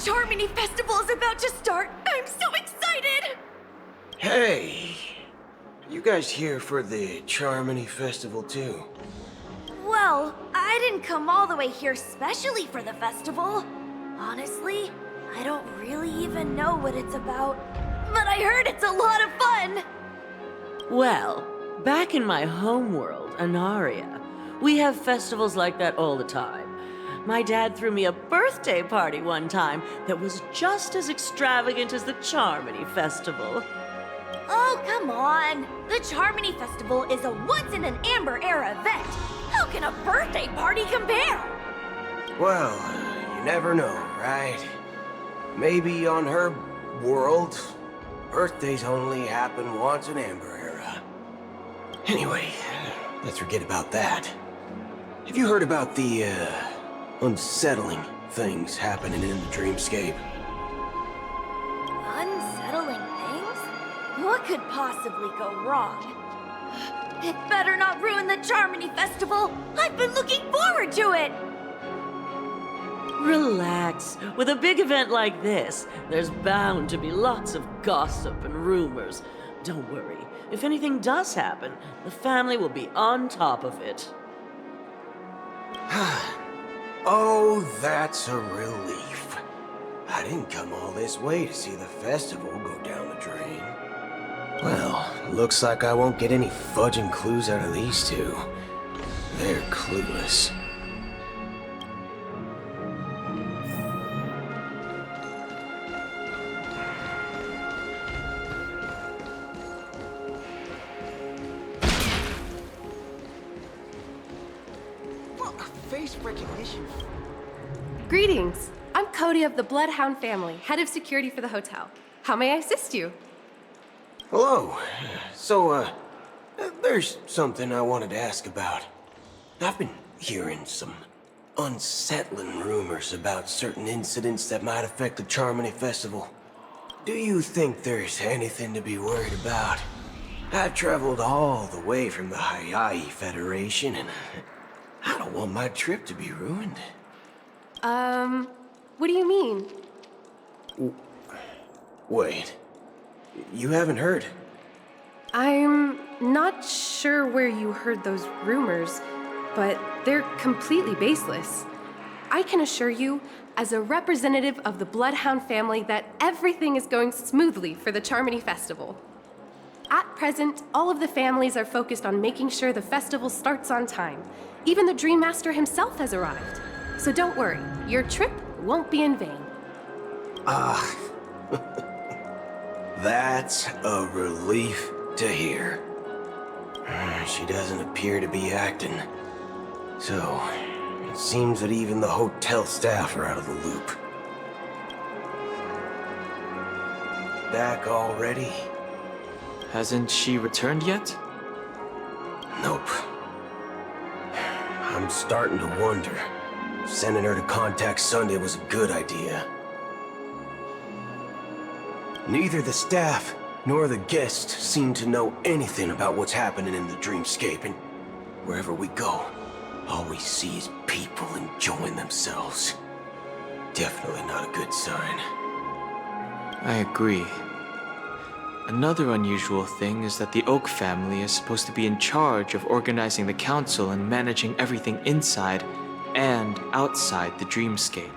Charmony Festival is about to start! I'm so excited! Hey! You guys here for the Charmony Festival too? Well, I didn't come all the way here specially for the festival. Honestly, I don't really even know what it's about. But I heard it's a lot of fun! Well, back in my homeworld, Anaria, we have festivals like that all the time. My dad threw me a birthday party one time that was just as extravagant as the Charmony Festival. Oh, come on! The Charmony Festival is a once-in-an-Amber-era event! How can a birthday party compare? Well, you never know, right? Maybe on her world, birthdays only happen once in Amber Era. Anyway, let's forget about that. Have you heard about the, unsettling things happening in the dreamscape? Unsettling things? What could possibly go wrong? It better not ruin the Charmony Festival! I've been looking forward to it! Relax. With a big event like this, there's bound to be lots of gossip and rumors. Don't worry. If anything does happen, the family will be on top of it. Oh, that's a relief. I didn't come all this way to see the festival go down the drain. Well, looks like I won't get any fudging clues out of these two. They're clueless. Face recognition. Greetings. I'm Cody of the Bloodhound family, head of security for the hotel. How may I assist you? Hello. So, there's something I wanted to ask about. I've been hearing some unsettling rumors about certain incidents that might affect the Charmony Festival. Do you think there's anything to be worried about? I've traveled all the way from the Hayaii Federation, and I don't want my trip to be ruined. What do you mean? Wait. You haven't heard? I'm not sure where you heard those rumors, but they're completely baseless. I can assure you, as a representative of the Bloodhound family, that everything is going smoothly for the Charmony Festival. At present, all of the families are focused on making sure the festival starts on time. Even the Dream Master himself has arrived. So don't worry, your trip won't be in vain. That's a relief to hear. She doesn't appear to be acting. So, it seems that even the hotel staff are out of the loop. Back already? Hasn't she returned yet? Nope. I'm starting to wonder if sending her to contact Sunday was a good idea. Neither the staff nor the guests seem to know anything about what's happening in the dreamscape, and wherever we go, all we see is people enjoying themselves. Definitely not a good sign. I agree. Another unusual thing is that the Oak family is supposed to be in charge of organizing the council and managing everything inside and outside the dreamscape.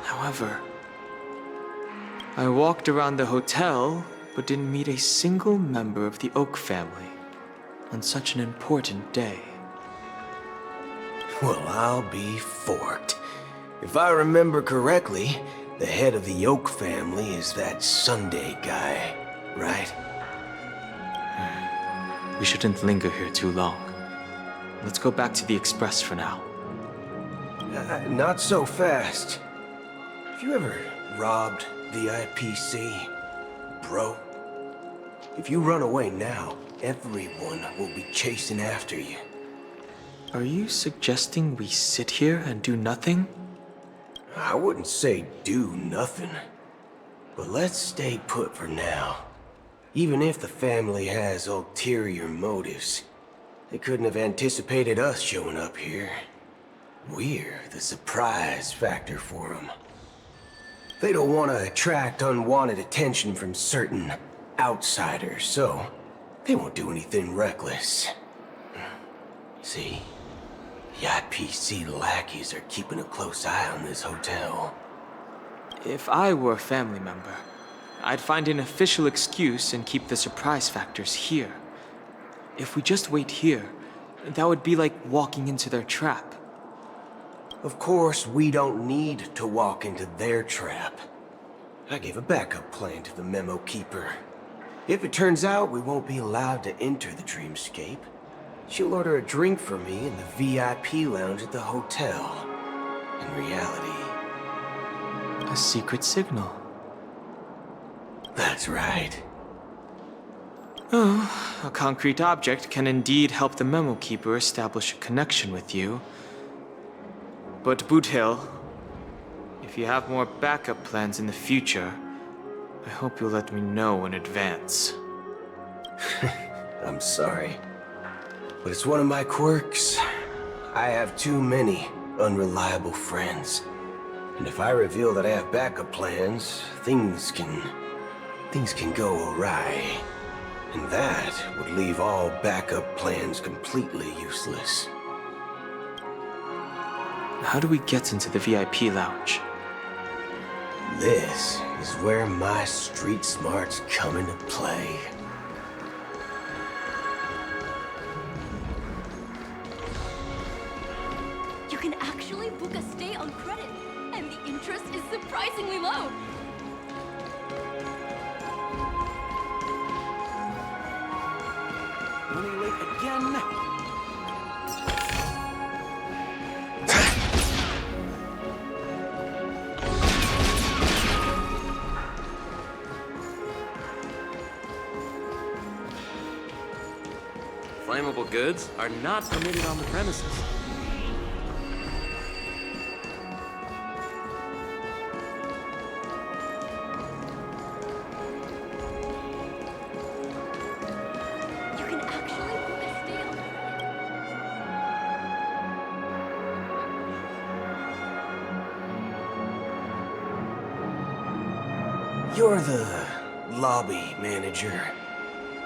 However, I walked around the hotel, but didn't meet a single member of the Oak family on such an important day. Well, I'll be forked. If I remember correctly, the head of the Oak family is that Sunday guy, right? We shouldn't linger here too long. Let's go back to the Express for now. Not so fast. Have you ever robbed the IPC, bro? If you run away now, everyone will be chasing after you. Are you suggesting we sit here and do nothing? I wouldn't say do nothing, but let's stay put for now. Even if the family has ulterior motives, they couldn't have anticipated us showing up here. We're the surprise factor for them. They don't want to attract unwanted attention from certain outsiders, so they won't do anything reckless. See, the IPC lackeys are keeping a close eye on this hotel. If I were a family member, I'd find an official excuse and keep the surprise factors here. If we just wait here, that would be like walking into their trap. Of course, we don't need to walk into their trap. I gave a backup plan to the memo keeper. If it turns out we won't be allowed to enter the dreamscape, she'll order a drink for me in the VIP lounge at the hotel. In reality... A secret signal. That's right. Oh, a concrete object can indeed help the memo keeper establish a connection with you. But Boothill, if you have more backup plans in the future, I hope you'll let me know in advance. I'm sorry, but it's one of my quirks. I have too many unreliable friends. And if I reveal that I have backup plans, things can go awry. And that would leave all backup plans completely useless. How do we get into the VIP lounge? This is where my street smarts come into play. You can actually book a stay on credit, and the interest is surprisingly low. Running late again? Flammable goods are not permitted on the premises. You can actually book a stay on credit. You're the lobby manager,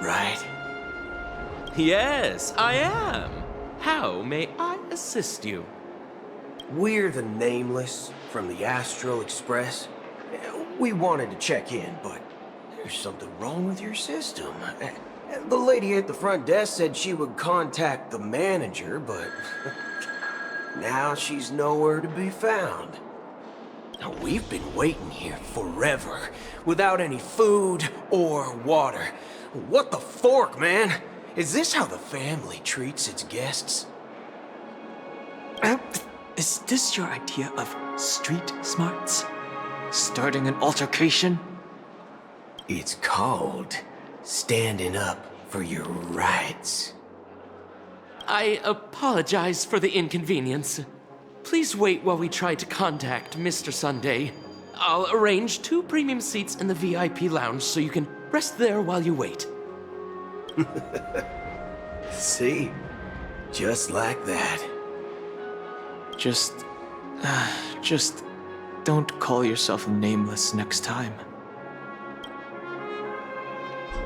right? Yes, I am. How may I assist you? We're the Nameless from the Astral Express. We wanted to check in, but there's something wrong with your system. The lady at the front desk said she would contact the manager, but now she's nowhere to be found. Now, we've been waiting here forever, without any food or water. What the fork, man? Is this how the family treats its guests? Is this your idea of street smarts? Starting an altercation? It's called standing up for your rights. I apologize for the inconvenience. Please wait while we try to contact Mr. Sunday. I'll arrange 2 premium seats in the VIP lounge so you can rest there while you wait. See? Just like that. Just don't call yourself Nameless next time.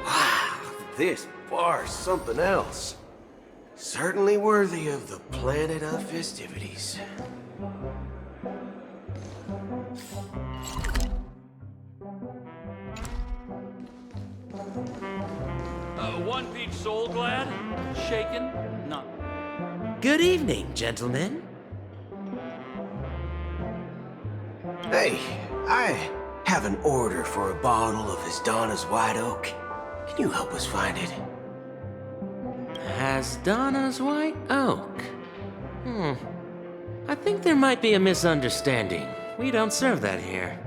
Wow, this bar's something else. Certainly worthy of the planet of festivities. One peach soul glad? Shaken? Not. Good evening, gentlemen. Hey, I have an order for a bottle of Hasdana's White Oak. Can you help us find it? Hasdana's White Oak? I think there might be a misunderstanding. We don't serve that here.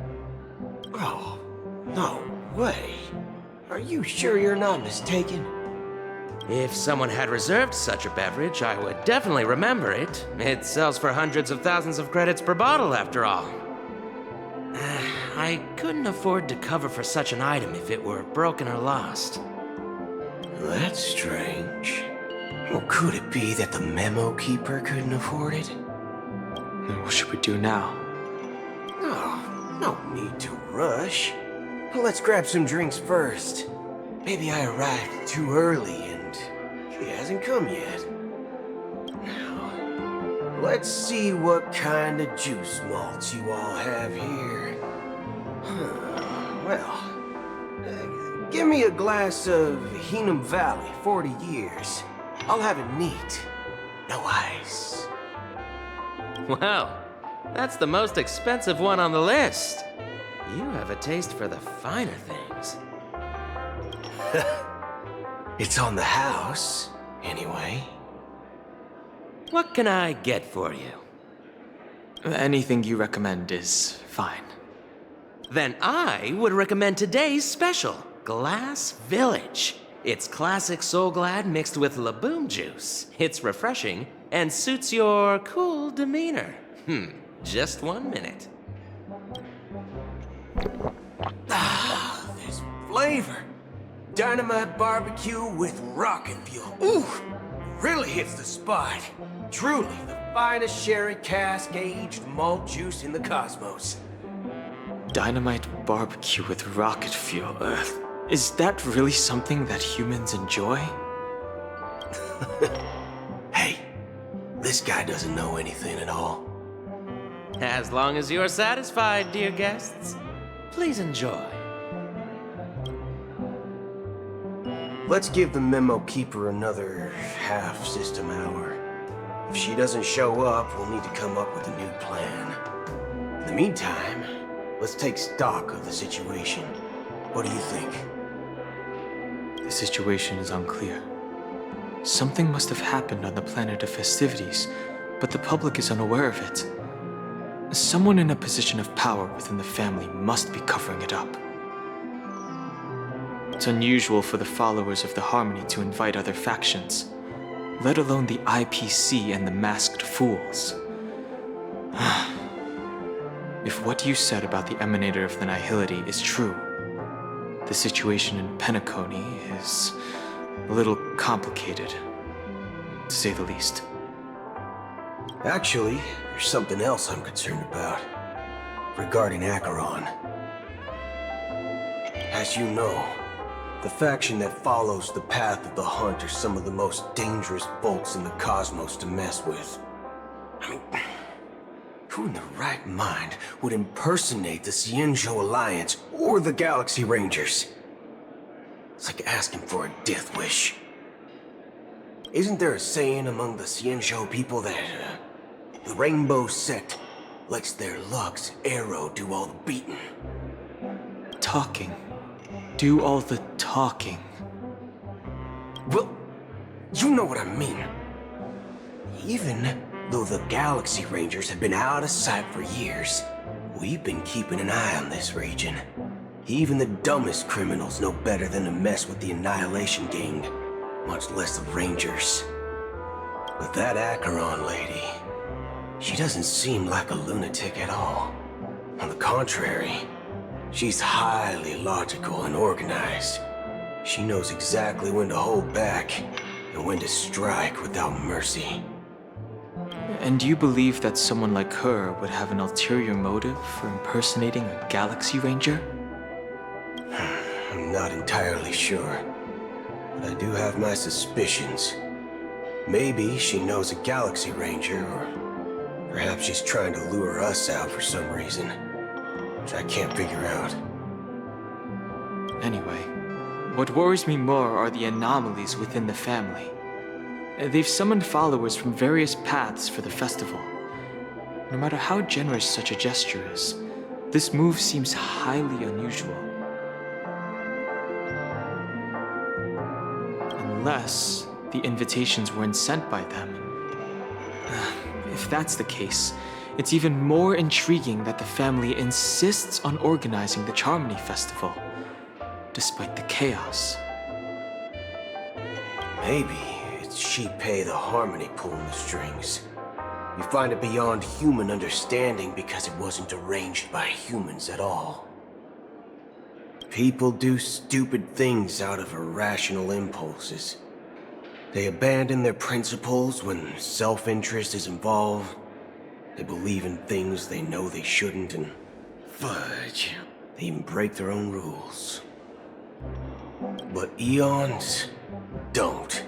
Oh, no way. Are you sure you're not mistaken? If someone had reserved such a beverage, I would definitely remember it. It sells for hundreds of thousands of credits per bottle, after all. I couldn't afford to cover for such an item if it were broken or lost. That's strange. Well, could it be that the memo keeper couldn't afford it? Then what should we do now? Oh, No need to rush. Let's grab some drinks first. Maybe I arrived too early and he hasn't come yet. Now, let's see what kind of juice malts you all have here. Well, give me a glass of Heenum Valley, 40 years. I'll have it neat. No ice. Wow, that's the most expensive one on the list. You have a taste for the finer things. It's on the house, anyway. What can I get for you? Anything you recommend is fine. Then I would recommend today's special, Glass Village. It's classic Soul Glad mixed with Laboom juice. It's refreshing and suits your cool demeanor. Just 1 minute. Ah, this flavor. Dynamite barbecue with rocket fuel. Ooh, really hits the spot. Truly the finest sherry cask aged malt juice in the cosmos. Dynamite barbecue with rocket fuel. Is that really something that humans enjoy? Hey, this guy doesn't know anything at all. As long as you're satisfied, dear guests, please enjoy. Let's give the memo keeper another half system hour. If she doesn't show up, we'll need to come up with a new plan. In the meantime, let's take stock of the situation. What do you think? The situation is unclear. Something must have happened on the planet of festivities, but the public is unaware of it. Someone in a position of power within the family must be covering it up. It's unusual for the followers of the Harmony to invite other factions, let alone the IPC and the Masked Fools. If what you said about the Emanator of the Nihility is true, the situation in Penacony is a little complicated, to say the least. Actually, there's something else I'm concerned about. Regarding Acheron. As you know, the faction that follows the path of the Hunt are some of the most dangerous bolts in the cosmos to mess with. I mean, who in their right mind would impersonate the Cienjo Alliance or the Galaxy Rangers? It's like asking for a death wish. Isn't there a saying among the Cienjo people that the Rainbow Sect lets their Lux arrow do all the beating? Talking. Do all the talking. Well, you know what I mean. Even though the Galaxy Rangers have been out of sight for years, we've been keeping an eye on this region. Even the dumbest criminals know better than to mess with the Annihilation Gang, much less the Rangers. But that Acheron lady, she doesn't seem like a lunatic at all. On the contrary, she's highly logical and organized. She knows exactly when to hold back and when to strike without mercy. And you believe that someone like her would have an ulterior motive for impersonating a Galaxy Ranger? I'm not entirely sure, but I do have my suspicions. Maybe she knows a Galaxy Ranger, or perhaps she's trying to lure us out for some reason, which I can't figure out. Anyway, what worries me more are the anomalies within the family. They've summoned followers from various paths for the festival. No matter how generous such a gesture is, this move seems highly unusual. Unless the invitations weren't sent by them. If that's the case, it's even more intriguing that the family insists on organizing the Charmony Festival, despite the chaos. Maybe it's She-Pei the Harmony pulling the strings. We find it beyond human understanding because it wasn't arranged by humans at all. People do stupid things out of irrational impulses. They abandon their principles when self-interest is involved. They believe in things they know they shouldn't and Fudge. They even break their own rules. But Eons don't.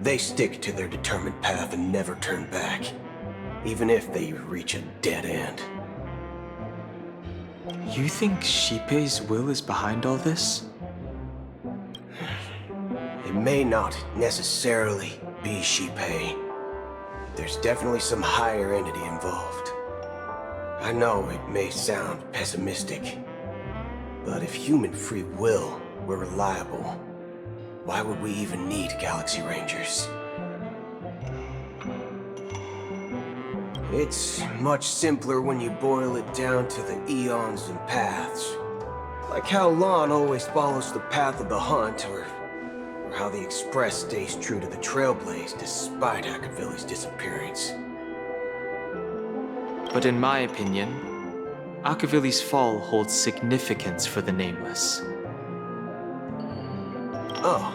They stick to their determined path and never turn back, even if they reach a dead end. You think Shippei's will is behind all this? It may not necessarily be Shippei. There's definitely some higher entity involved. I know it may sound pessimistic, but if human free will were reliable, why would we even need Galaxy Rangers? It's much simpler when you boil it down to the eons and paths. Like how Lon always follows the path of the hunt, or how the Express stays true to the Trailblaze despite Akavilli's disappearance. But in my opinion, Akavilli's fall holds significance for the Nameless. Oh,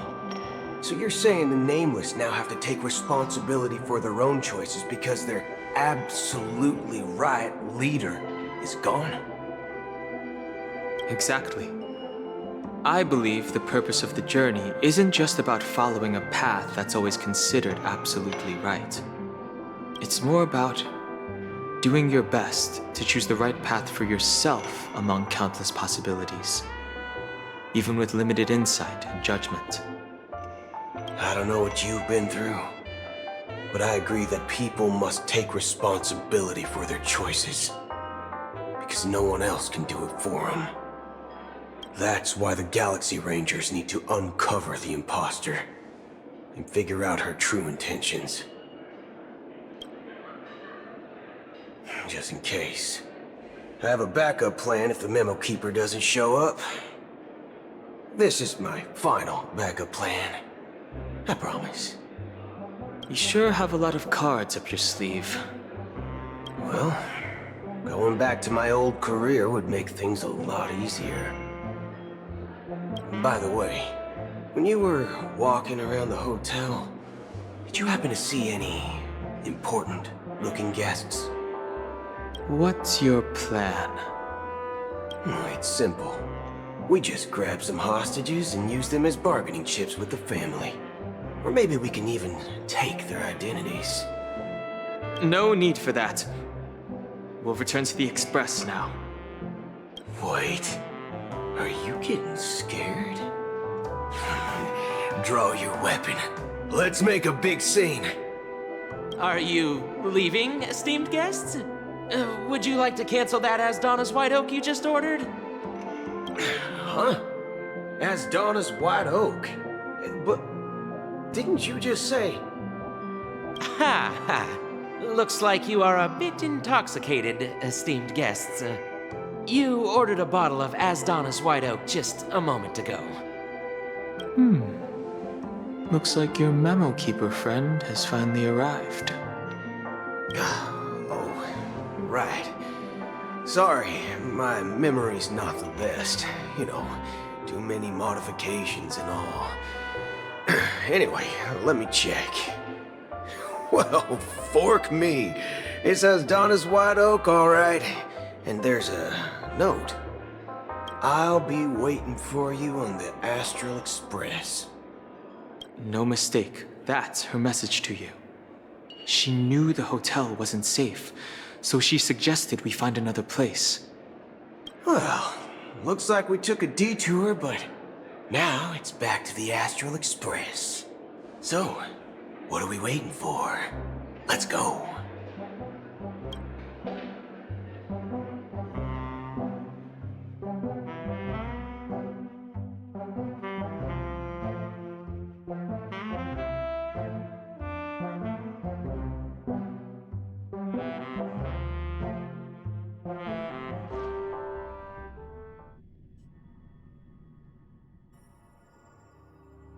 so you're saying the Nameless now have to take responsibility for their own choices because their absolutely right leader is gone? Exactly. I believe the purpose of the journey isn't just about following a path that's always considered absolutely right. It's more about doing your best to choose the right path for yourself among countless possibilities, even with limited insight and judgment. I don't know what you've been through, but I agree that people must take responsibility for their choices, because no one else can do it for them. That's why the Galaxy Rangers need to uncover the imposter and figure out her true intentions. Just in case. I have a backup plan if the Memo Keeper doesn't show up. This is my final backup plan. I promise. You sure have a lot of cards up your sleeve. Well, going back to my old career would make things a lot easier. By the way, when you were walking around the hotel, did you happen to see any important-looking guests? What's your plan? It's simple. We just grab some hostages and use them as bargaining chips with the family. Or maybe we can even take their identities. No need for that. We'll return to the Express now. Wait, are you getting scared? Draw your weapon. Let's make a big scene. Are you leaving, esteemed guests? Would you like to cancel that Asdana's White Oak you just ordered? Huh? Asdana's White Oak? But didn't you just say... Ha ha. Looks like you are a bit intoxicated, esteemed guests. You ordered a bottle of Asdana's White Oak just a moment ago. Looks like your Memo Keeper friend has finally arrived. Oh, right. Sorry, my memory's not the best. You know, too many modifications and all. Anyway, let me check. Well, fork me. It says Donna's White Oak, all right. And there's a note. I'll be waiting for you on the Astral Express. No mistake, that's her message to you. She knew the hotel wasn't safe, so she suggested we find another place. Well, looks like we took a detour, but now it's back to the Astral Express. So, what are we waiting for? Let's go.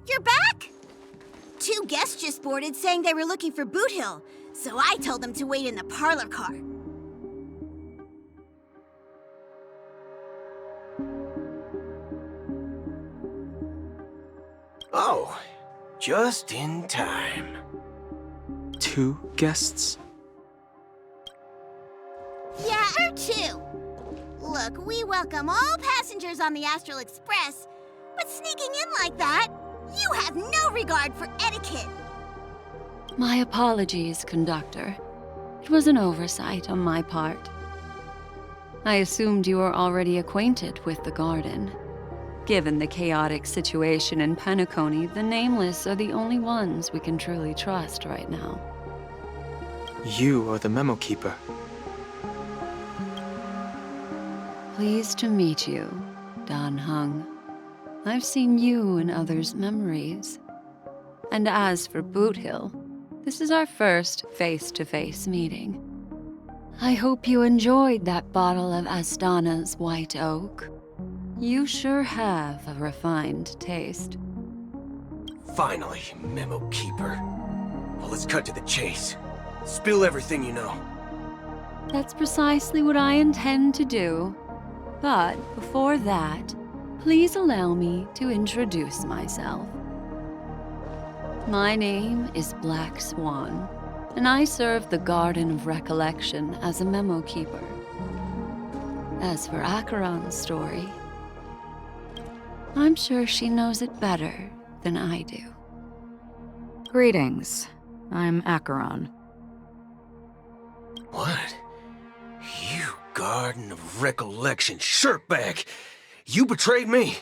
You're back? Two guests just boarded saying they were looking for Boothill, so I told them to wait in the parlor car. Oh, just in time. 2 guests? Yeah, or two. Look, Look, we welcome all passengers on the Astral Express, but sneaking in like that, you have no regard for etiquette. My apologies, conductor. It was an oversight on my part. I assumed you were already acquainted with the garden. Given the chaotic situation in Penacony, the Nameless are the only ones we can truly trust right now. You are the memo keeper. Pleased to meet you, Dan Hung. I've seen you in others' memories. And as for Boothill, this is our first face-to-face meeting. I hope you enjoyed that bottle of Astana's white oak. You sure have a refined taste. Finally, Memo Keeper. Well, let's cut to the chase. Spill everything you know. That's precisely what I intend to do. But before that, please allow me to introduce myself. My name is Black Swan, and I serve the Garden of Recollection as a memo keeper. As for Acheron's story, I'm sure she knows it better than I do. Greetings. I'm Acheron. What? You Garden of Recollection shirtbag! You betrayed me!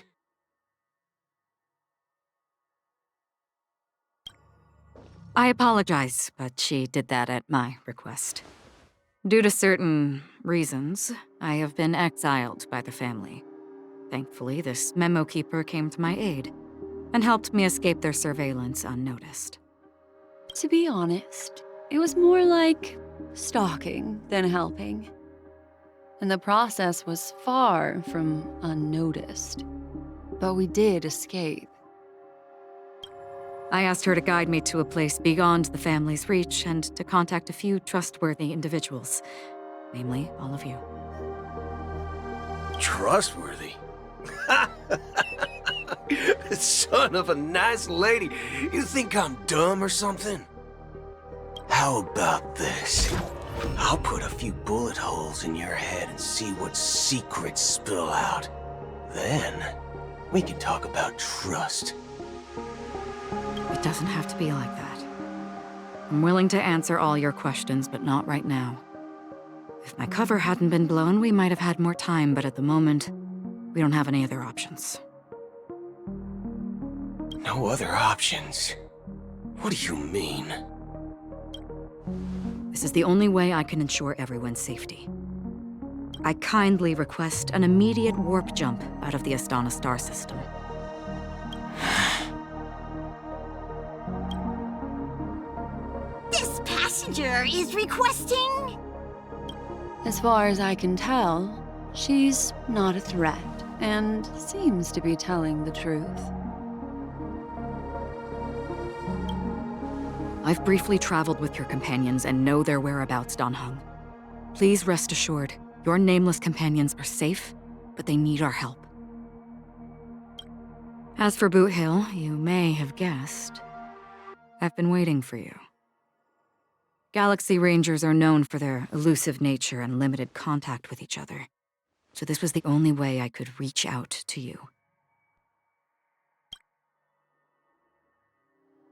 I apologize, but she did that at my request. Due to certain reasons, I have been exiled by the family. Thankfully, this memo keeper came to my aid and helped me escape their surveillance unnoticed. To be honest, it was more like stalking than helping. And the process was far from unnoticed. But we did escape. I asked her to guide me to a place beyond the family's reach and to contact a few trustworthy individuals, namely all of you. Trustworthy? Son of a nice lady. You think I'm dumb or something? How about this? I'll put a few bullet holes in your head and see what secrets spill out. Then, we can talk about trust. It doesn't have to be like that. I'm willing to answer all your questions, but not right now. If my cover hadn't been blown, we might have had more time, but at the moment, we don't have any other options. No other options? What do you mean? This is the only way I can ensure everyone's safety. I kindly request an immediate warp jump out of the Astana star system. This passenger is requesting? As far as I can tell, she's not a threat and seems to be telling the truth. I've briefly traveled with your companions and know their whereabouts, Dan Hung. Please rest assured, your nameless companions are safe, but they need our help. As for Boothill, you may have guessed, I've been waiting for you. Galaxy Rangers are known for their elusive nature and limited contact with each other, so this was the only way I could reach out to you.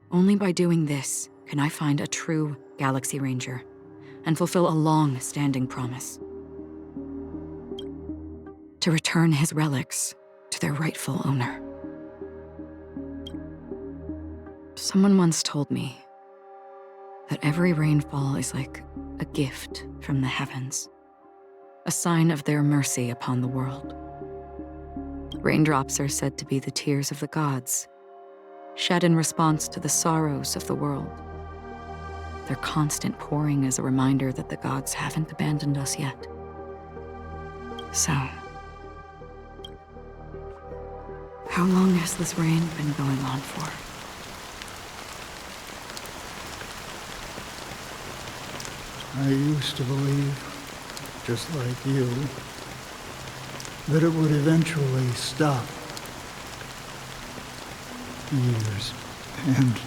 Only by doing this can I find a true Galaxy Ranger and fulfill a long-standing promise. To return his relics to their rightful owner. Someone once told me that every rainfall is like a gift from the heavens, a sign of their mercy upon the world. Raindrops are said to be the tears of the gods, shed in response to the sorrows of the world. Their constant pouring is a reminder that the gods haven't abandoned us yet. So, how long has this rain been going on for? I used to believe, just like you, that it would eventually stop. Years and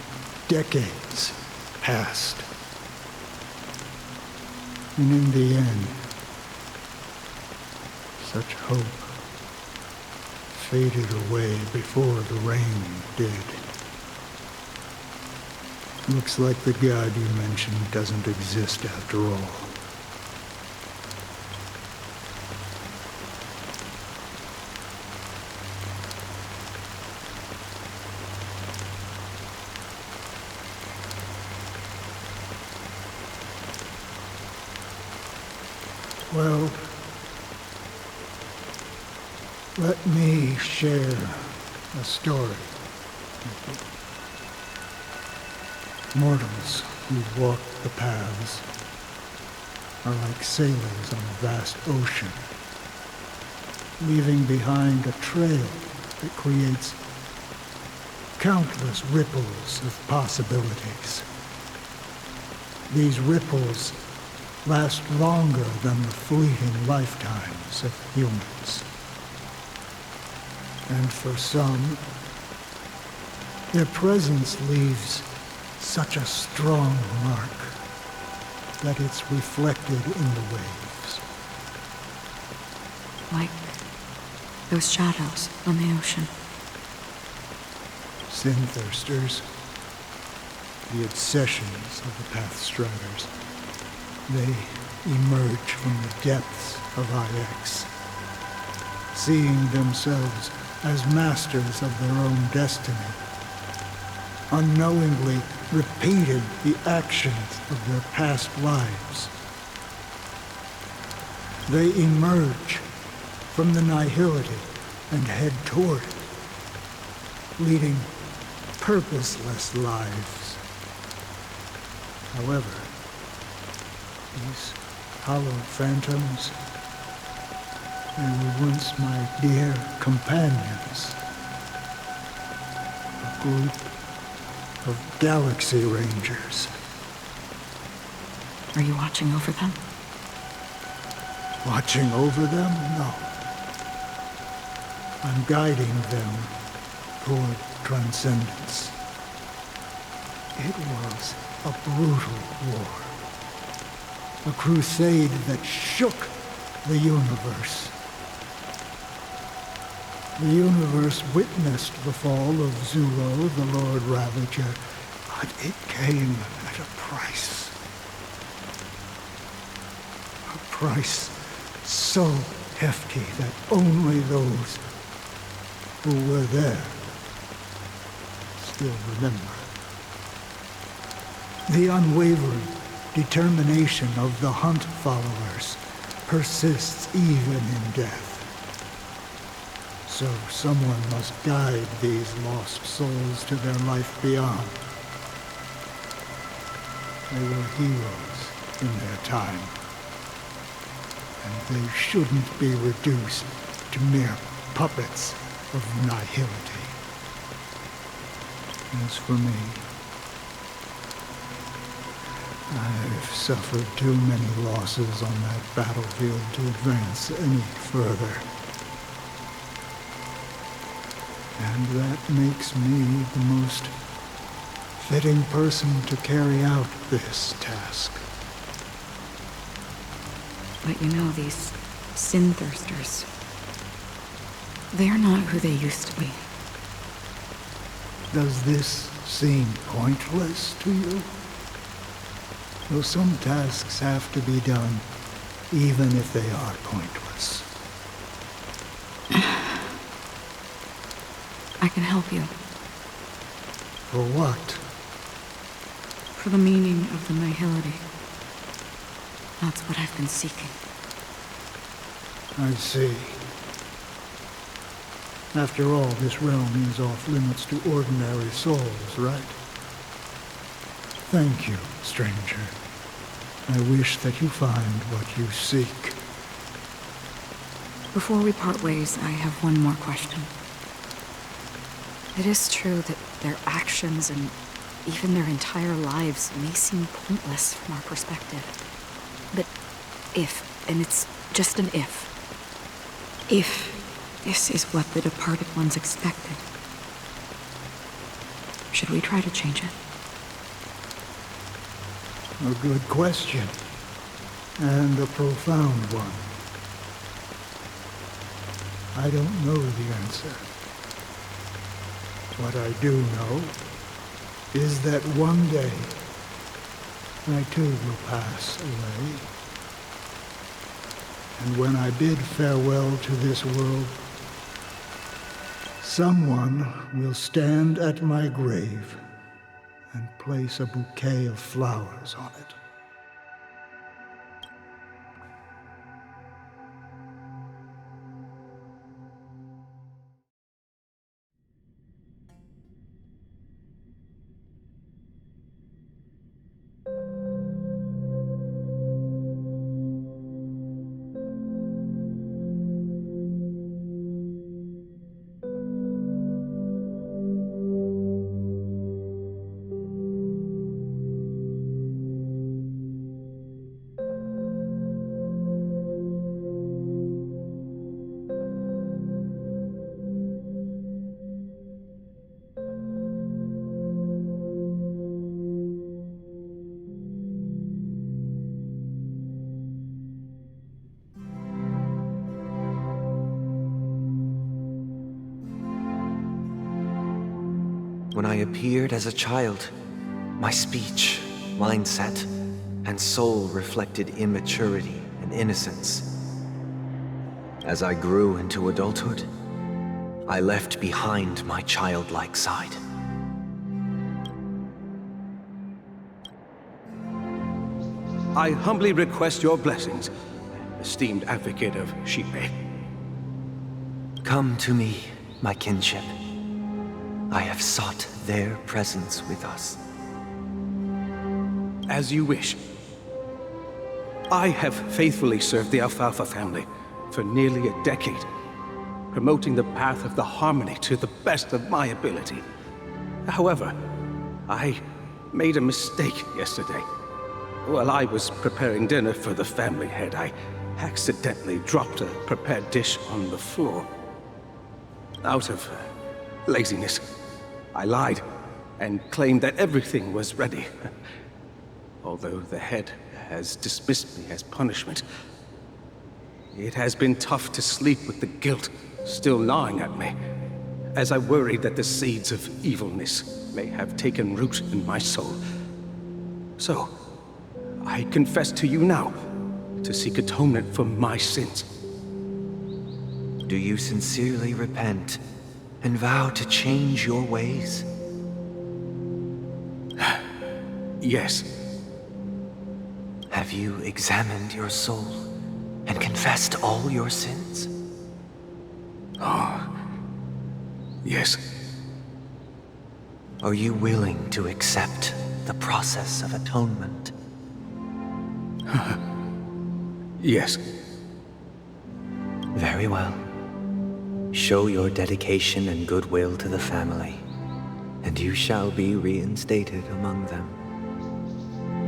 decades passed. And in the end, Such hope faded away before the rain did. Looks like the god you mentioned doesn't exist after all. Well, let me share a story with you. Mortals who walk the paths are like sailors on a vast ocean, leaving behind a trail that creates countless ripples of possibilities. These ripples last longer than the fleeting lifetimes of humans. And for some, their presence leaves such a strong mark that it's reflected in the waves. Like those shadows on the ocean. Sin-thirsters, the obsessions of the Pathstriders. They emerge from the depths of IX, seeing themselves as masters of their own destiny, unknowingly repeating the actions of their past lives. They emerge from the nihility and head toward it, leading purposeless lives. However, these hollow phantoms, they were once my dear companions. A group of Galaxy Rangers. Are you watching over them? Watching over them? No. I'm guiding them toward transcendence. It was a brutal war. A crusade that shook the universe. The universe witnessed the fall of Zulo, the Lord Ravager, but it came at a price. A price so hefty that only those who were there still remember. The unwavering determination of the Hunt followers persists even in death. So someone must guide these lost souls to their life beyond. They were heroes in their time, and they shouldn't be reduced to mere puppets of nihility. As for me, I've suffered too many losses on that battlefield to advance any further. And that makes me the most fitting person to carry out this task. But you know, these sin-thirsters, they're not who they used to be. Does this seem pointless to you? Though some tasks have to be done, even if they are pointless. I can help you. For what? For the meaning of the nihility. That's what I've been seeking. I see. After all, this realm is off limits to ordinary souls, right? Thank you, stranger. I wish that you find what you seek. Before we part ways, I have one more question. It is true that their actions and even their entire lives may seem pointless from our perspective. But if, and it's just an if this is what the departed ones expected, should we try to change it? A good question, and a profound one. I don't know the answer. What I do know is that one day I too will pass away. And when I bid farewell to this world, someone will stand at my grave and place a bouquet of flowers on it. When I appeared as a child, my speech, mindset, and soul reflected immaturity and innocence. As I grew into adulthood, I left behind my childlike side. I humbly request your blessings, esteemed advocate of Shipe. Come to me, my kinship. I have sought their presence with us. As you wish. I have faithfully served the Alfalfa family for nearly a decade, promoting the path of the harmony to the best of my ability. However, I made a mistake yesterday. While I was preparing dinner for the family head, I accidentally dropped a prepared dish on the floor. Out of laziness, I lied and claimed that everything was ready. Although the head has dismissed me as punishment, it has been tough to sleep with the guilt still gnawing at me, as I worried that the seeds of evilness may have taken root in my soul. So, I confess to you now to seek atonement for my sins. Do you sincerely repent and vow to change your ways? Yes. Have you examined your soul and confessed all your sins? Yes. Are you willing to accept the process of atonement? Yes. Very well. Show your dedication and goodwill to the family, and you shall be reinstated among them.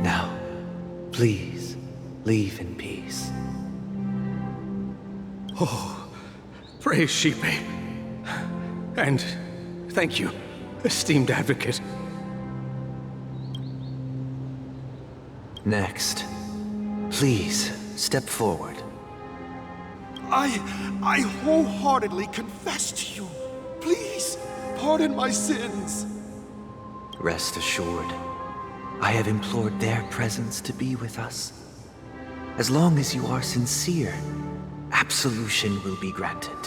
Now, please, leave in peace. Oh, praise Shipe. And thank you, esteemed advocate. Next, please step forward. I wholeheartedly confess to you. Please, pardon my sins. Rest assured, I have implored their presence to be with us. As long as you are sincere, absolution will be granted.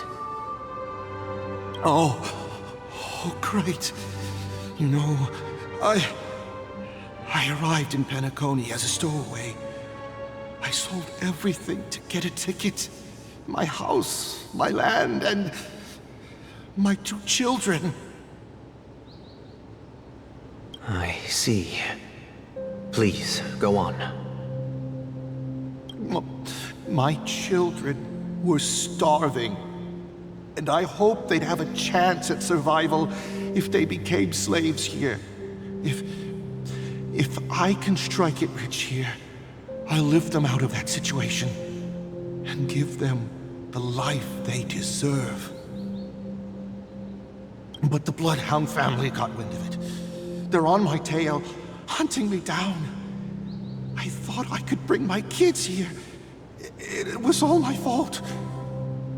Oh, great. You know, I arrived in Penacony as a stowaway. I sold everything to get a ticket. My house, my land, and my 2 children. I see. Please, go on. My children were starving, and I hoped they'd have a chance at survival if they became slaves here. If I can strike it rich here, I'll lift them out of that situation and give them the life they deserve. But the Bloodhound family got wind of it. They're on my tail, hunting me down. I thought I could bring my kids here. It was all my fault.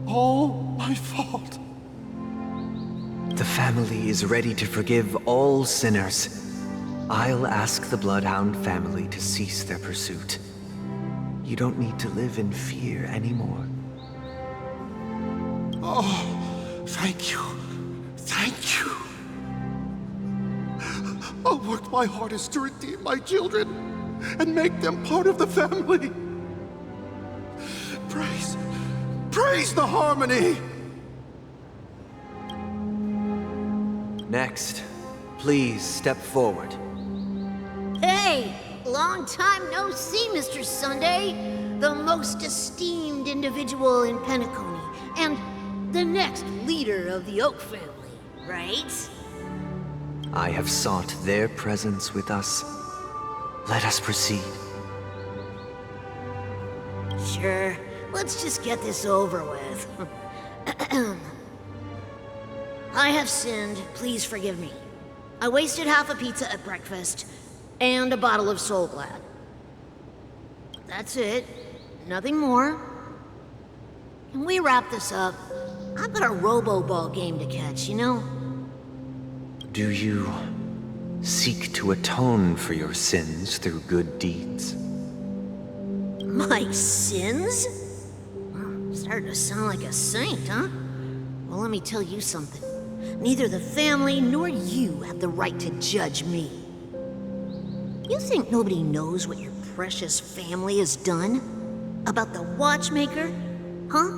all my fault. The family is ready to forgive all sinners. I'll ask the Bloodhound family to cease their pursuit. You don't need to live in fear anymore. Oh, thank you. Thank you. I'll work my hardest to redeem my children and make them part of the family. Praise the Harmony! Next, please step forward. Hey! Long time no see, Mr. Sunday. The most esteemed individual in Penacony, and the next leader of the Oak family, right? I have sought their presence with us. Let us proceed. Sure. Let's just get this over with. I have sinned. Please forgive me. I wasted half a pizza at breakfast and a bottle of Soul Glad. That's it. Nothing more. Can we wrap this up? I've got a robo-ball game to catch, you know? Do you seek to atone for your sins through good deeds? My sins? I'm starting to sound like a saint, huh? Well, let me tell you something. Neither the family nor you have the right to judge me. You think nobody knows what your precious family has done? About the watchmaker? Huh?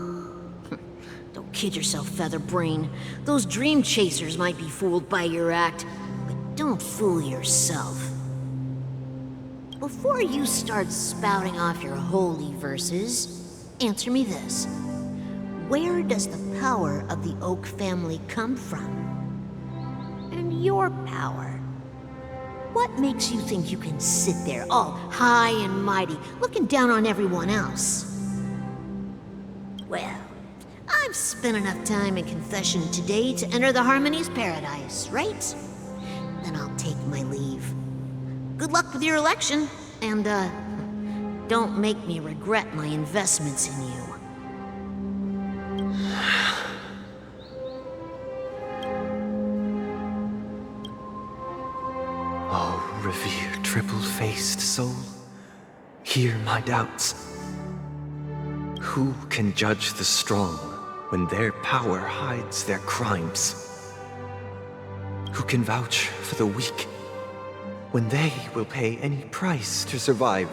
Don't kid yourself, Featherbrain. Those dream chasers might be fooled by your act, but don't fool yourself. Before you start spouting off your holy verses, answer me this. Where does the power of the Oak family come from? And your power? What makes you think you can sit there all high and mighty, looking down on everyone else? Well, I've spent enough time in confession today to enter the Harmony's paradise, right? Then I'll take my leave. Good luck with your election, and, don't make me regret my investments in you. Oh, revered triple-faced soul, hear my doubts. Who can judge the strong when their power hides their crimes? Who can vouch for the weak when they will pay any price to survive?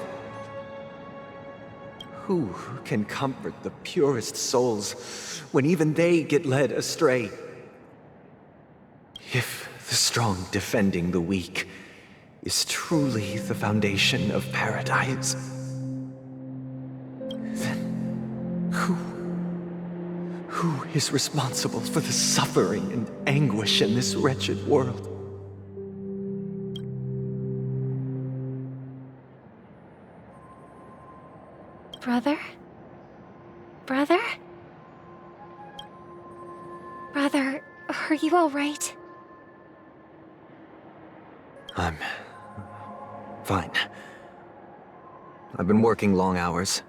Who can comfort the purest souls when even they get led astray? If the strong defending the weak is truly the foundation of paradise, then who is responsible for the suffering and anguish in this wretched world? Brother? Brother? Brother, are you all right? I'm fine. I've been working long hours,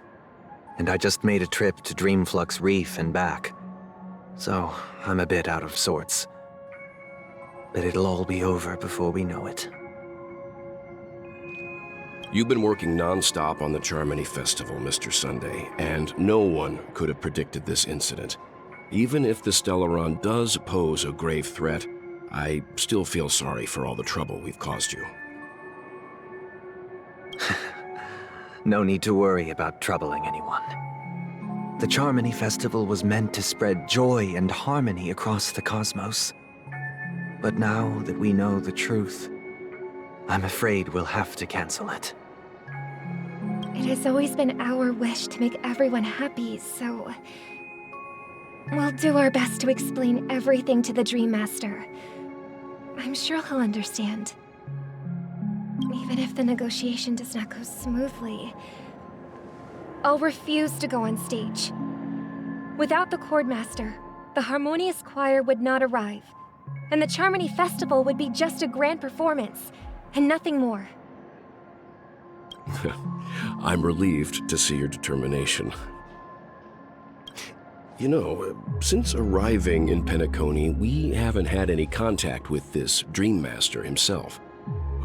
and I just made a trip to Dreamflux Reef and back. So I'm a bit out of sorts. But it'll all be over before we know it. You've been working non-stop on the Charmony Festival, Mr. Sunday, and no one could have predicted this incident. Even if the Stellaron does pose a grave threat, I still feel sorry for all the trouble we've caused you. No need to worry about troubling anyone. The Charmony Festival was meant to spread joy and harmony across the cosmos. But now that we know the truth, I'm afraid we'll have to cancel it. It has always been our wish to make everyone happy, so... we'll do our best to explain everything to the Dream Master. I'm sure he'll understand. Even if the negotiation does not go smoothly, I'll refuse to go on stage. Without the Chordmaster, the Harmonious Choir would not arrive, and the Charmony Festival would be just a grand performance, and nothing more. I'm relieved to see your determination. You know, since arriving in Penacony, we haven't had any contact with this Dream Master himself.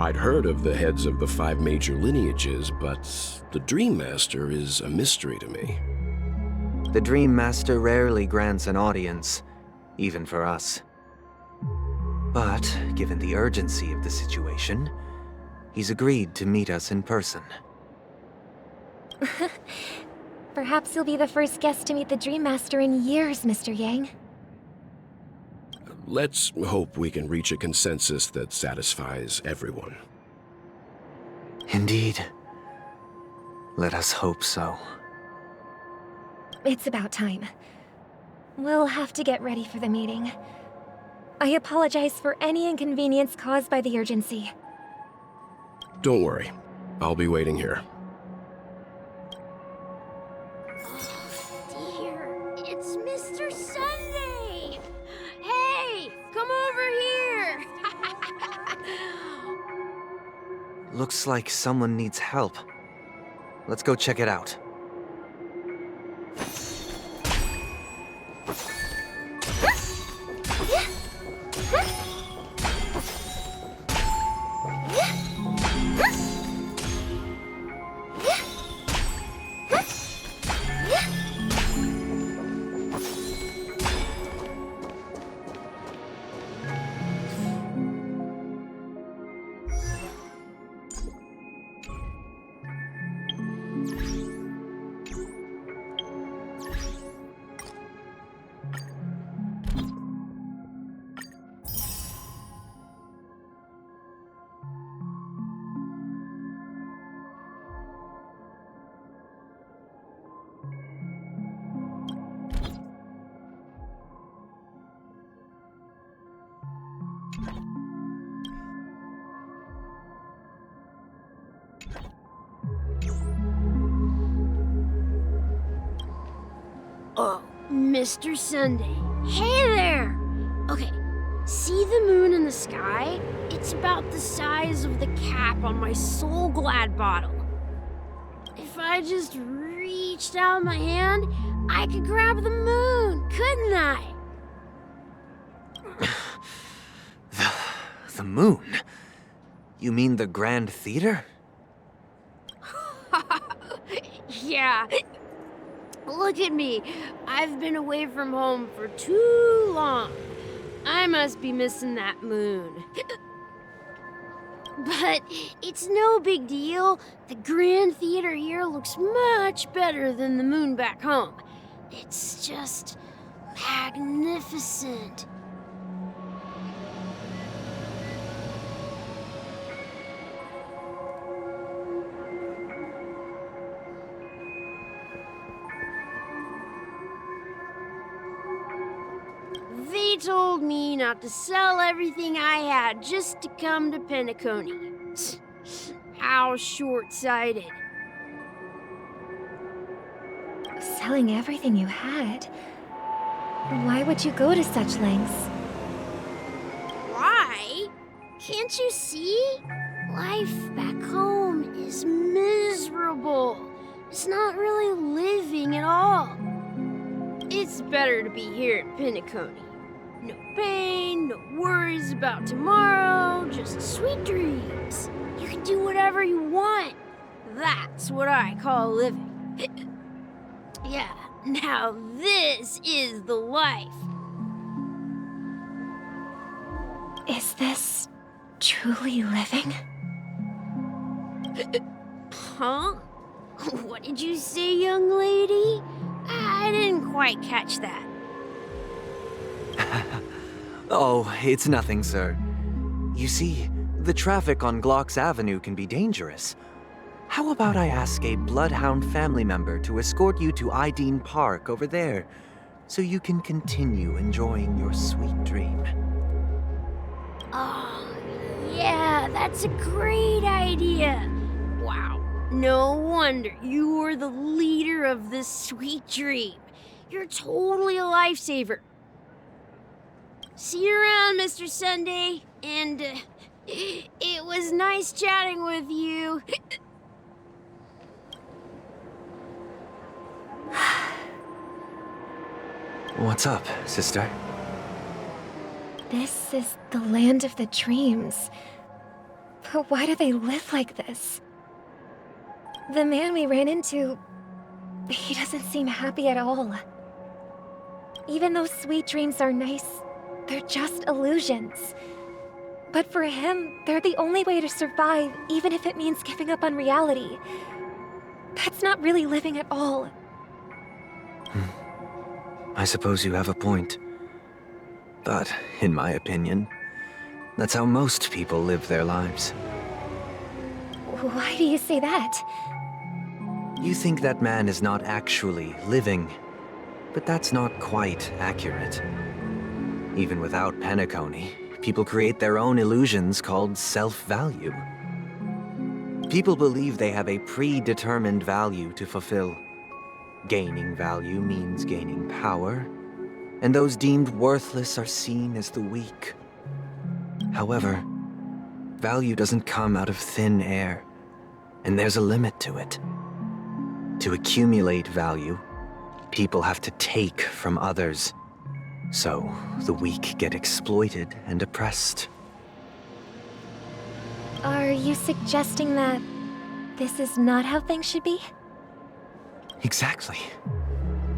I'd heard of the heads of the 5 major lineages, but the Dream Master is a mystery to me. The Dream Master rarely grants an audience, even for us. But, given the urgency of the situation, he's agreed to meet us in person. Perhaps you'll be the first guest to meet the Dream Master in years, Mr. Yang. Let's hope we can reach a consensus that satisfies everyone. Indeed. Let us hope so. It's about time. We'll have to get ready for the meeting. I apologize for any inconvenience caused by the urgency. Don't worry. I'll be waiting here. Dear, it's Mr. Sunday! Hey, come over here! Looks like someone needs help. Let's go check it out. Oh, Mr. Sunday. Hey there! Okay, see the moon in the sky? It's about the size of the cap on my Soul Glad bottle. If I just reached out my hand, I could grab the moon, couldn't I? The moon? You mean the Grand Theater? Yeah. Look at me. I've been away from home for too long. I must be missing that moon. But it's no big deal. The Grand Theater here looks much better than the moon back home. It's just magnificent. They told me not to sell everything I had just to come to Penacony. How short-sighted. Selling everything you had? Why would you go to such lengths? Why? Can't you see? Life back home is miserable. It's not really living at all. It's better to be here at Penacony. No pain, no worries about tomorrow, just sweet dreams. You can do whatever you want. That's what I call living. Yeah, now this is the life. Is this truly living? Huh? What did you say, young lady? I didn't quite catch that. Oh, it's nothing, sir. You see, the traffic on Glock's Avenue can be dangerous. How about I ask a Bloodhound family member to escort you to Ideen Park over there, so you can continue enjoying your sweet dream? Oh, yeah, that's a great idea. Wow, no wonder you were the leader of this sweet dream. You're totally a lifesaver. See you around, Mr. Sunday, and it was nice chatting with you. What's up, sister? This is the land of the dreams. But why do they live like this? The man we ran into, he doesn't seem happy at all. Even though sweet dreams are nice, they're just illusions. But for him, they're the only way to survive, even if it means giving up on reality. That's not really living at all. I suppose you have a point. But, in my opinion, that's how most people live their lives. Why do you say that? You think that man is not actually living, but that's not quite accurate. Even without Penacony, people create their own illusions called self-value. People believe they have a predetermined value to fulfill. Gaining value means gaining power, and those deemed worthless are seen as the weak. However, value doesn't come out of thin air, and there's a limit to it. To accumulate value, people have to take from others. So, the weak get exploited and oppressed. Are you suggesting that this is not how things should be? Exactly.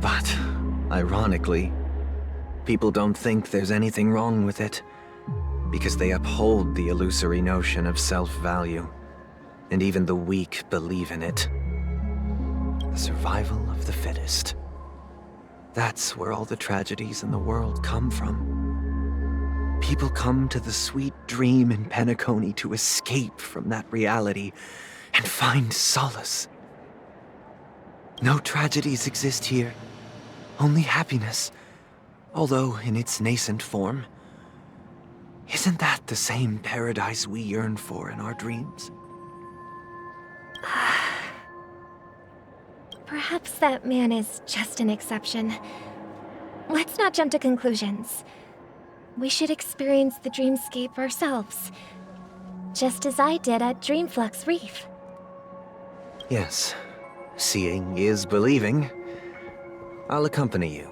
But, ironically, people don't think there's anything wrong with it, because they uphold the illusory notion of self-value, and even the weak believe in it. The survival of the fittest. That's where all the tragedies in the world come from. People come to the sweet dream in Penacony to escape from that reality and find solace. No tragedies exist here, only happiness, although in its nascent form. Isn't that the same paradise we yearn for in our dreams? Perhaps that man is just an exception. Let's not jump to conclusions. We should experience the dreamscape ourselves, just as I did at Dreamflux Reef. Yes, seeing is believing. I'll accompany you.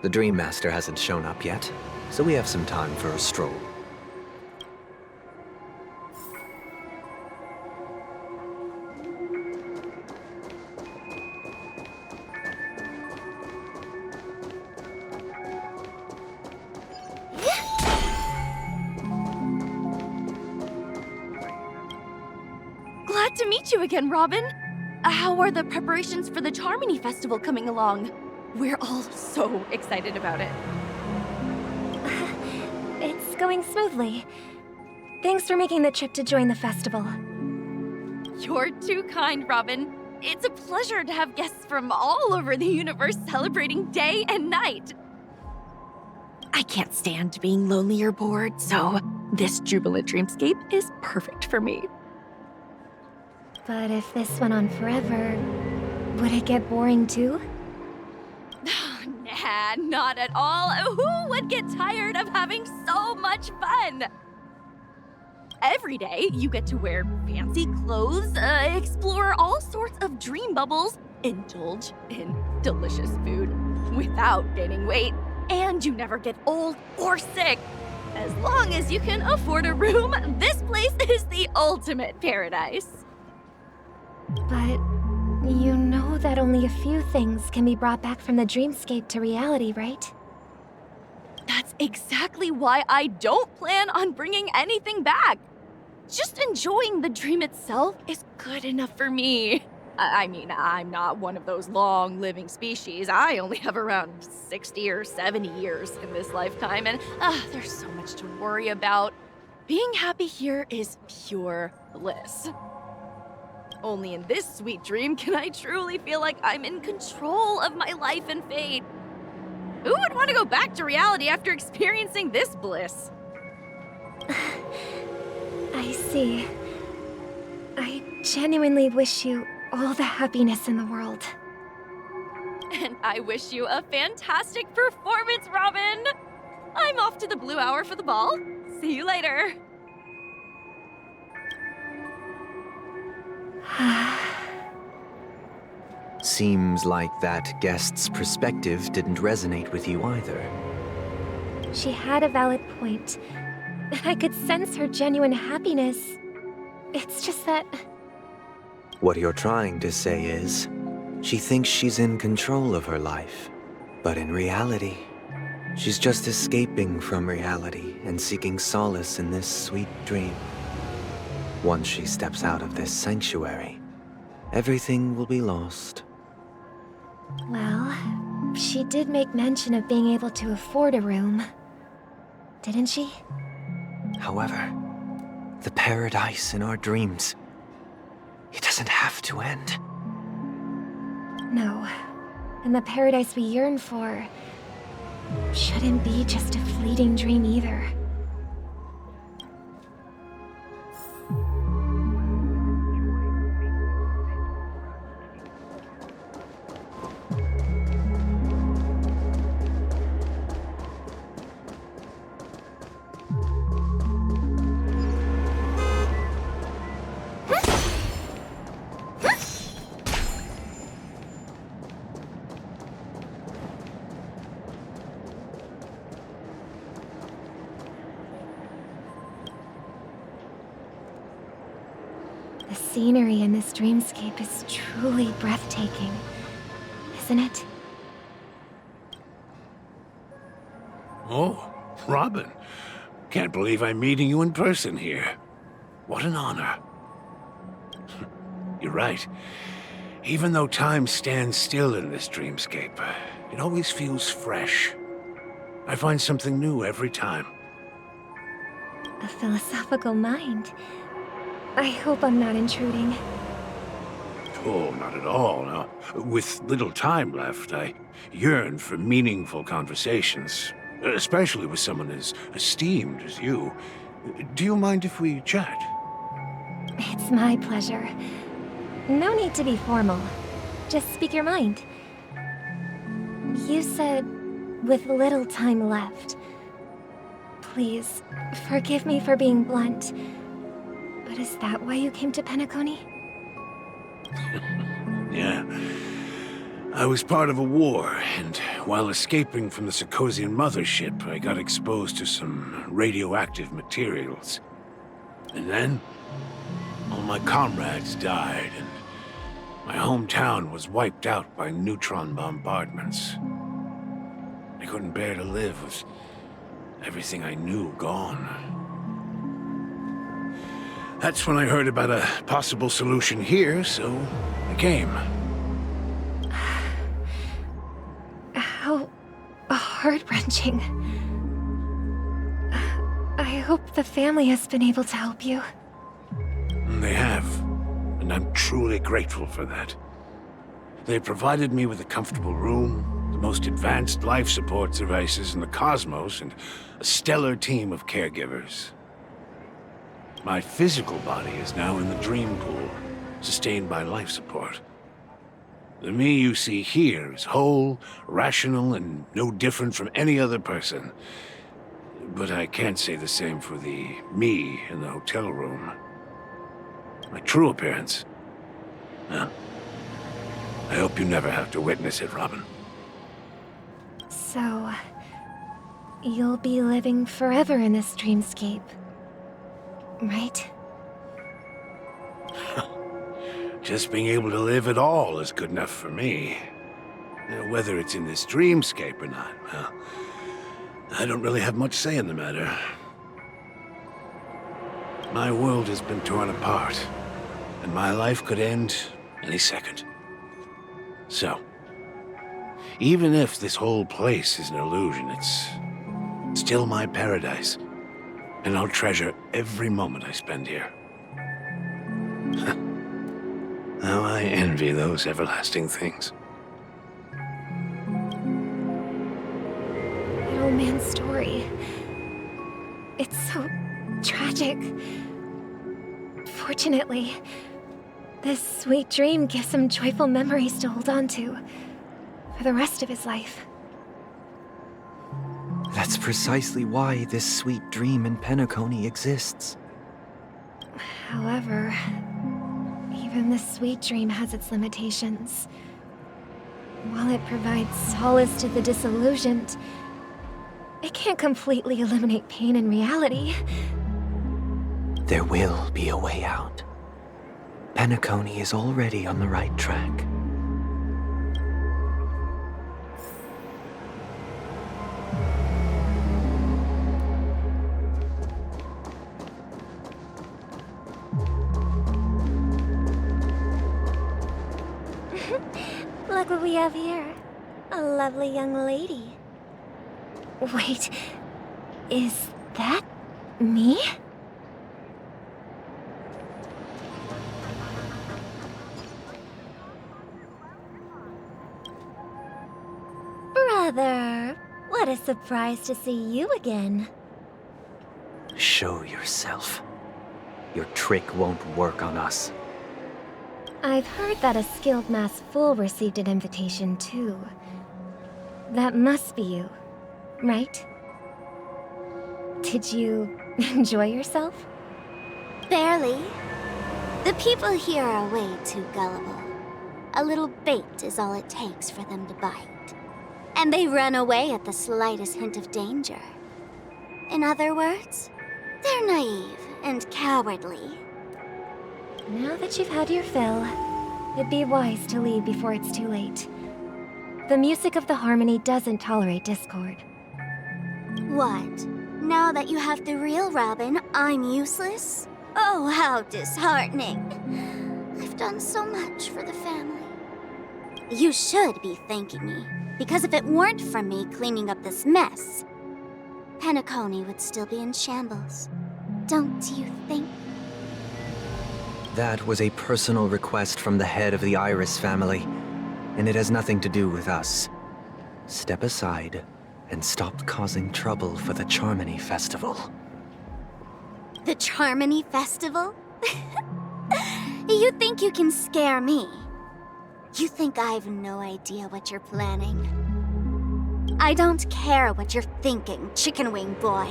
The Dream Master hasn't shown up yet, so we have some time for a stroll. Glad to meet you again, Robin. How are the preparations for the Charmony Festival coming along? We're all so excited about it. It's going smoothly. Thanks for making the trip to join the festival. You're too kind, Robin. It's a pleasure to have guests from all over the universe celebrating day and night. I can't stand being lonely or bored, so this jubilant dreamscape is perfect for me. But if this went on forever, would it get boring too? Nah, not at all. Who would get tired of having so much fun? Every day, you get to wear fancy clothes, explore all sorts of dream bubbles, indulge in delicious food without gaining weight, and you never get old or sick. As long as you can afford a room, this place is the ultimate paradise. But you know that only a few things can be brought back from the dreamscape to reality, right? That's exactly why I don't plan on bringing anything back. Just enjoying the dream itself is good enough for me. I mean, I'm not one of those long-living species. I only have around 60 or 70 years in this lifetime, and there's so much to worry about. Being happy here is pure bliss. Only in this sweet dream can I truly feel like I'm in control of my life and fate. Who would want to go back to reality after experiencing this bliss? I see. I genuinely wish you all the happiness in the world. And I wish you a fantastic performance, Robin! I'm off to the Blue Hour for the ball. See you later. Seems like that guest's perspective didn't resonate with you either. She had a valid point. I could sense her genuine happiness. It's just that... What you're trying to say is, she thinks she's in control of her life. But in reality, she's just escaping from reality and seeking solace in this sweet dream. Once she steps out of this sanctuary, everything will be lost. Well, she did make mention of being able to afford a room. Didn't she? However, the paradise in our dreams, it doesn't have to end. No. And the paradise we yearn for shouldn't be just a fleeting dream either. The scenery in this dreamscape is truly breathtaking, isn't it? Oh, Robin. Can't believe I'm meeting you in person here. What an honor. You're right. Even though time stands still in this dreamscape, it always feels fresh. I find something new every time. A philosophical mind. I hope I'm not intruding. Oh, not at all. No. With little time left, I yearn for meaningful conversations, especially with someone as esteemed as you. Do you mind if we chat? It's my pleasure. No need to be formal. Just speak your mind. You said, with little time left. Please, forgive me for being blunt. But is that why you came to Penacony? Yeah. I was part of a war, and while escaping from the Sarkosian mothership, I got exposed to some radioactive materials. And then, all my comrades died, and my hometown was wiped out by neutron bombardments. I couldn't bear to live with everything I knew gone. That's when I heard about a possible solution here, so I came. How heart-wrenching. I hope the family has been able to help you. They have, and I'm truly grateful for that. They provided me with a comfortable room, the most advanced life support devices in the cosmos, and a stellar team of caregivers. My physical body is now in the dream pool, sustained by life support. The me you see here is whole, rational, and no different from any other person. But I can't say the same for the me in the hotel room. My true appearance. Well, I hope you never have to witness it, Robin. So, you'll be living forever in this dreamscape, right? Just being able to live at all is good enough for me. Whether it's in this dreamscape or not, well, I don't really have much say in the matter. My world has been torn apart, and my life could end any second. So, even if this whole place is an illusion, it's still my paradise, and I'll treasure every moment I spend here. How I envy those everlasting things. That old man's story. It's so tragic. Fortunately, this sweet dream gives him joyful memories to hold on to for the rest of his life. That's precisely why this sweet dream in Penacony exists. However, even this sweet dream has its limitations. while it provides solace to the disillusioned, it can't completely eliminate pain in reality. There will be a way out. Penacony is already on the right track. Look what we have here. A lovely young lady. Wait, is that me? Brother, what a surprise to see you again. Show yourself. Your trick won't work on us. I've heard that a skilled mass fool received an invitation too. That must be you, right? Did you enjoy yourself? Barely. The people here are way too gullible. A little bait is all it takes for them to bite. And they run away at the slightest hint of danger. In other words, they're naive and cowardly. Now that you've had your fill, it'd be wise to leave before it's too late. The music of the harmony doesn't tolerate discord. What? Now that you have the real Robin, I'm useless? Oh, how disheartening. I've done so much for the family. You should be thanking me, because if it weren't for me cleaning up this mess, Penacony would still be in shambles. Don't you think? That was a personal request from the head of the Iris family, and it has nothing to do with us. Step aside and stop causing trouble for the Charmony Festival. The Charmony Festival? You think you can scare me? You think I've no idea what you're planning? I don't care what you're thinking, Chicken Wing Boy.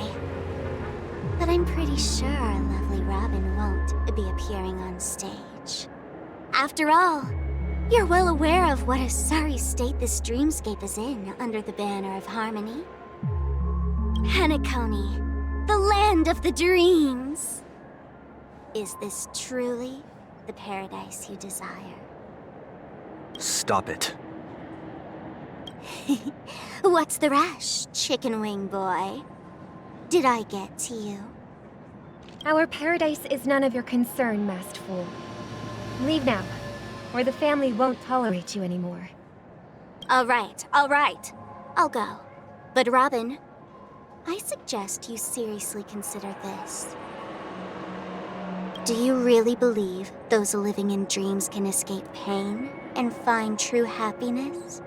But I'm pretty sure our lovely Robin won't be appearing on stage. After all, you're well aware of what a sorry state this dreamscape is in under the banner of harmony. Penacony, the land of the dreams. Is this truly the paradise you desire? Stop it. What's the rush, Chicken Wing Boy? Did I get to you? Our paradise is none of your concern, masked fool. Leave now, or the family won't tolerate you anymore. All right. I'll go. But Robin, I suggest you seriously consider this. Do you really believe those living in dreams can escape pain and find true happiness?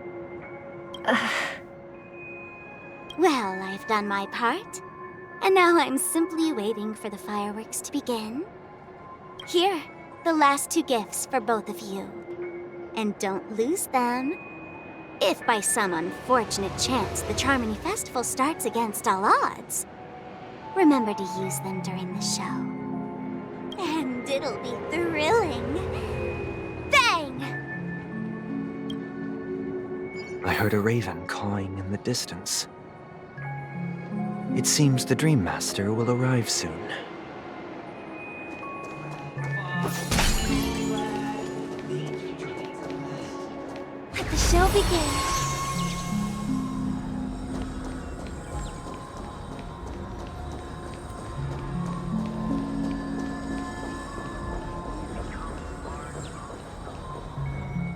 Well, I've done my part. And now I'm simply waiting for the fireworks to begin. Here, the last 2 gifts for both of you. And don't lose them. If by some unfortunate chance the Charmony Festival starts against all odds, remember to use them during the show. And it'll be thrilling. Bang! I heard a raven cawing in the distance. It seems the Dream Master will arrive soon. Let the show begin.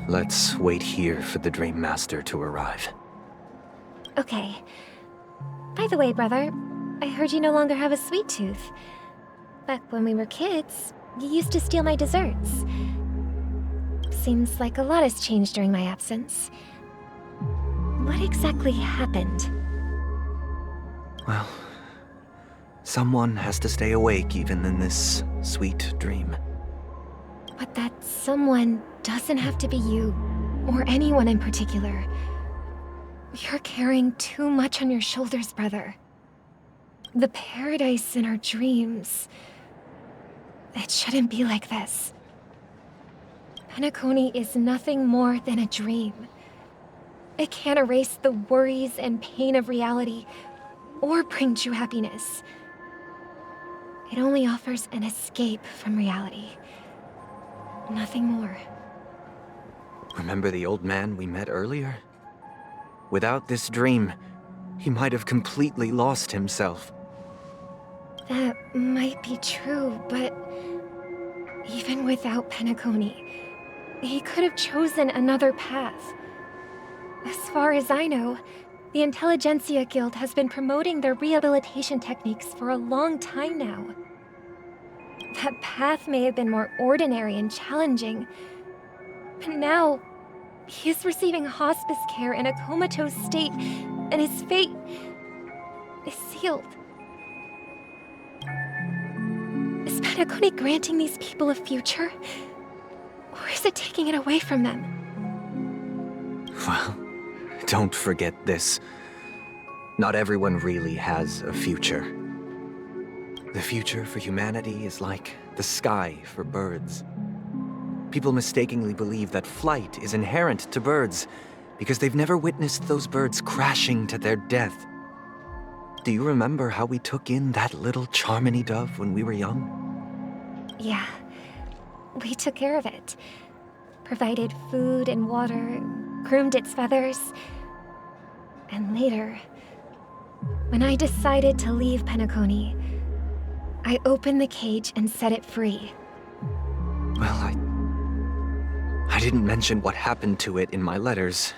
Let's wait here for the Dream Master to arrive. Okay. By the way, brother, I heard you no longer have a sweet tooth. Back when we were kids, you used to steal my desserts. Seems like a lot has changed during my absence. What exactly happened? Well, someone has to stay awake even in this sweet dream. But that someone doesn't have to be you, or anyone in particular. You're carrying too much on your shoulders, brother. The paradise in our dreams. It shouldn't be like this. Penacony is nothing more than a dream. It can't erase the worries and pain of reality, or bring true happiness. It only offers an escape from reality. Nothing more. Remember the old man we met earlier? Without this dream, he might have completely lost himself. That might be true, but even without Penacony, he could have chosen another path. As far as I know, the Intelligentsia Guild has been promoting their rehabilitation techniques for a long time now. That path may have been more ordinary and challenging, but now he is receiving hospice care in a comatose state, and his fate is sealed. Is Penacony granting these people a future? Or is it taking it away from them? Well, don't forget this. Not everyone really has a future. The future for humanity is like the sky for birds. People mistakenly believe that flight is inherent to birds because they've never witnessed those birds crashing to their death. Do you remember how we took in that little Charmony dove when we were young? Yeah. We took care of it. Provided food and water, groomed its feathers. And later, when I decided to leave Penacony, I opened the cage and set it free. Well, I didn't mention what happened to it in my letters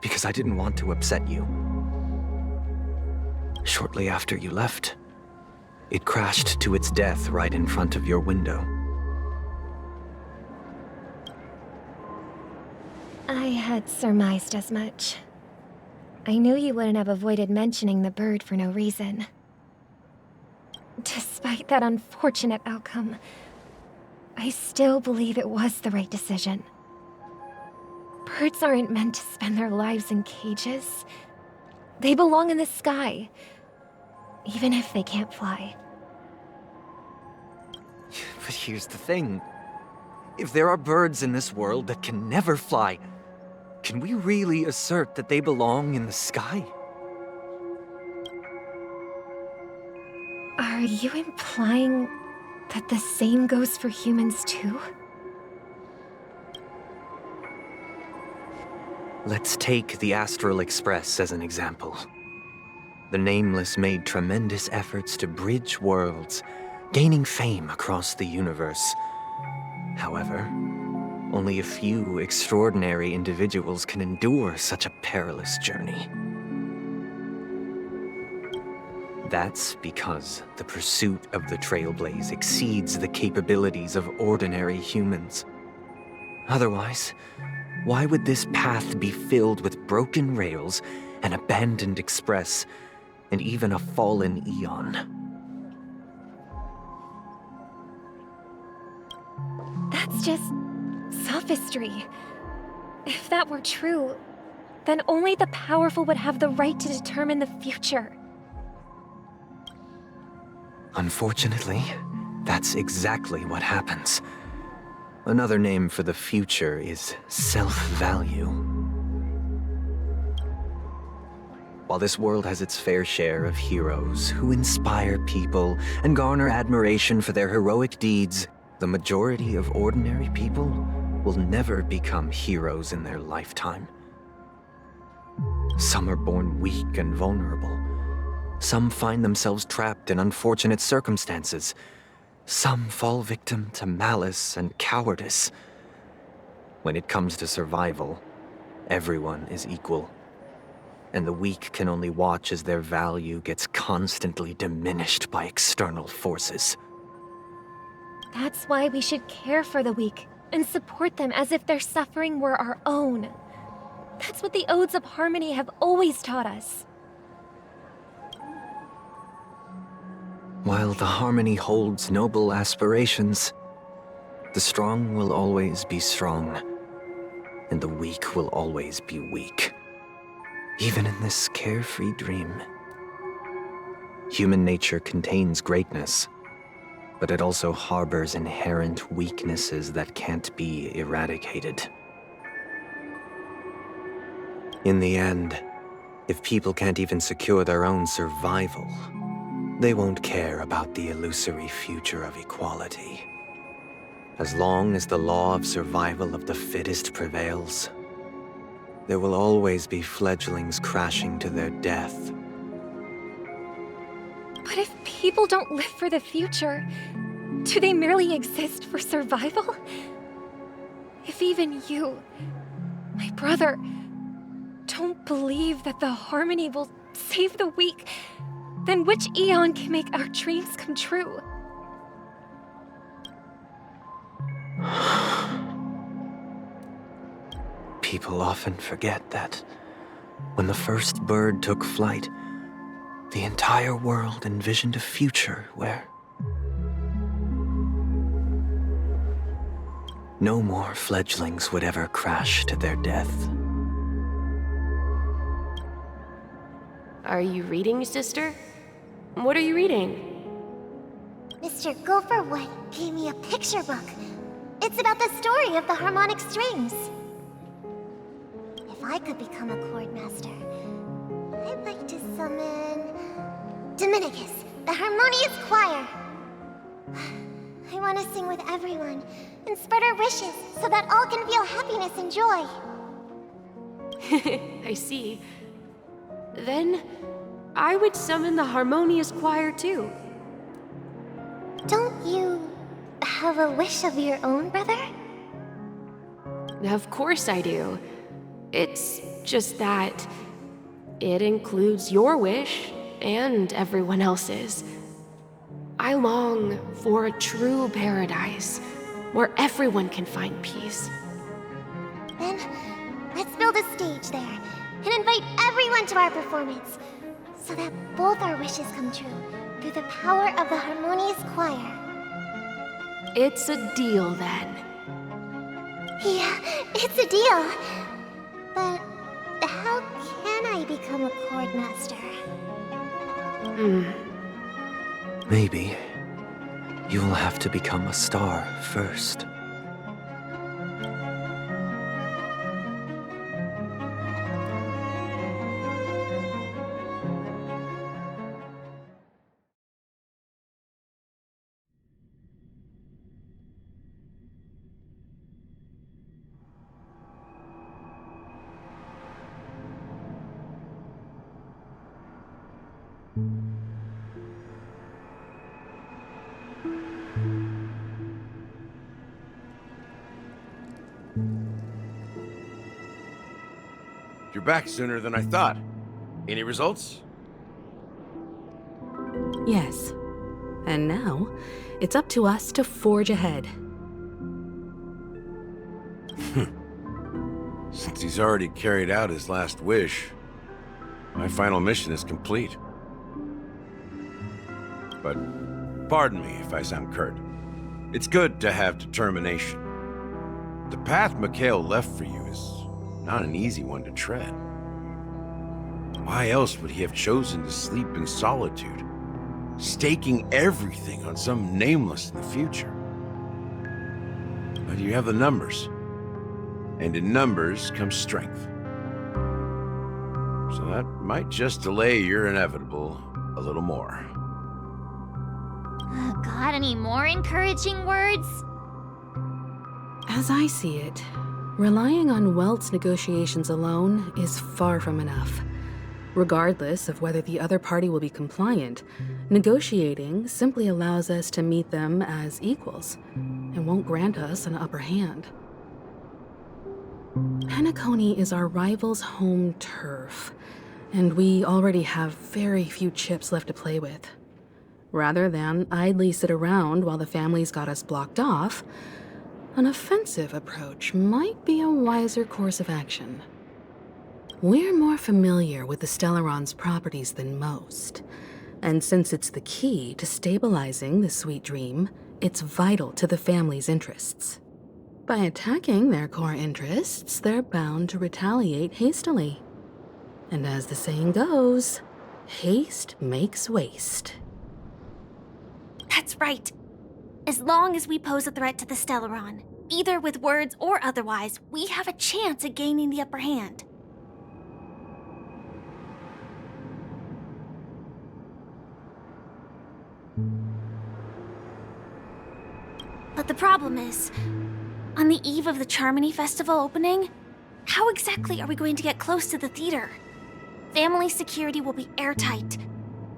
because I didn't want to upset you. Shortly after you left, it crashed to its death right in front of your window. I had surmised as much. I knew you wouldn't have avoided mentioning the bird for no reason. Despite that unfortunate outcome, I still believe it was the right decision. Birds aren't meant to spend their lives in cages. They belong in the sky, even if they can't fly. But here's the thing. If there are birds in this world that can never fly, can we really assert that they belong in the sky? Are you implying that the same goes for humans too? Let's take the Astral Express as an example. The Nameless made tremendous efforts to bridge worlds, gaining fame across the universe. However, only a few extraordinary individuals can endure such a perilous journey. That's because the pursuit of the Trailblaze exceeds the capabilities of ordinary humans. Otherwise, why would this path be filled with broken rails, an abandoned express, and even a fallen Eon? That's just sophistry. If that were true, then only the powerful would have the right to determine the future. Unfortunately, that's exactly what happens. Another name for the future is self-value. While this world has its fair share of heroes who inspire people and garner admiration for their heroic deeds, the majority of ordinary people will never become heroes in their lifetime. Some are born weak and vulnerable. Some find themselves trapped in unfortunate circumstances. Some fall victim to malice and cowardice. When it comes to survival, everyone is equal. And the weak can only watch as their value gets constantly diminished by external forces. That's why we should care for the weak and support them as if their suffering were our own. That's what the Odes of Harmony have always taught us. While the Harmony holds noble aspirations, the strong will always be strong, and the weak will always be weak. Even in this carefree dream. Human nature contains greatness, but it also harbors inherent weaknesses that can't be eradicated. In the end, if people can't even secure their own survival, they won't care about the illusory future of equality. As long as the law of survival of the fittest prevails, there will always be fledglings crashing to their death. But if people don't live for the future, do they merely exist for survival? If even you, my brother, don't believe that the harmony will save the weak, then which eon can make our dreams come true? People often forget that when the first bird took flight, the entire world envisioned a future where no more fledglings would ever crash to their death. Are you reading, sister? What are you reading? Mr. Gopherwood gave me a picture book. It's about the story of the harmonic strings. If I could become a chord master, I'd like to summon Dominicus, the harmonious choir. I want to sing with everyone and spread our wishes so that all can feel happiness and joy. I see. Then, I would summon the harmonious choir too. Don't you have a wish of your own, brother? Of course I do. It's just that it includes your wish and everyone else's. I long for a true paradise where everyone can find peace. Then, let's build a stage there and invite everyone to our performance so that both our wishes come true through the power of the harmonious choir. It's a deal then. Yeah, it's a deal. But how can I become a chord master? Maybe you'll have to become a star first. You're back sooner than I thought. Any results? Yes. And now, it's up to us to forge ahead. Since he's already carried out his last wish, my final mission is complete. But pardon me if I sound curt. It's good to have determination. The path Mikhail left for you is not an easy one to tread. Why else would he have chosen to sleep in solitude, staking everything on some nameless in the future? But you have the numbers, and in numbers comes strength. So that might just delay your inevitable a little more. Got any more encouraging words? As I see it, relying on Welt's negotiations alone is far from enough. Regardless of whether the other party will be compliant, negotiating simply allows us to meet them as equals and won't grant us an upper hand. Penacony is our rival's home turf, and we already have very few chips left to play with. Rather than idly sit around while the family's got us blocked off, an offensive approach might be a wiser course of action. We're more familiar with the Stellaron's properties than most, and since it's the key to stabilizing the sweet dream, it's vital to the family's interests. By attacking their core interests, they're bound to retaliate hastily. And as the saying goes, haste makes waste. That's right. As long as we pose a threat to the Stellaron, either with words or otherwise, we have a chance at gaining the upper hand. But the problem is, on the eve of the Charmony Festival opening, how exactly are we going to get close to the theater? Family security will be airtight,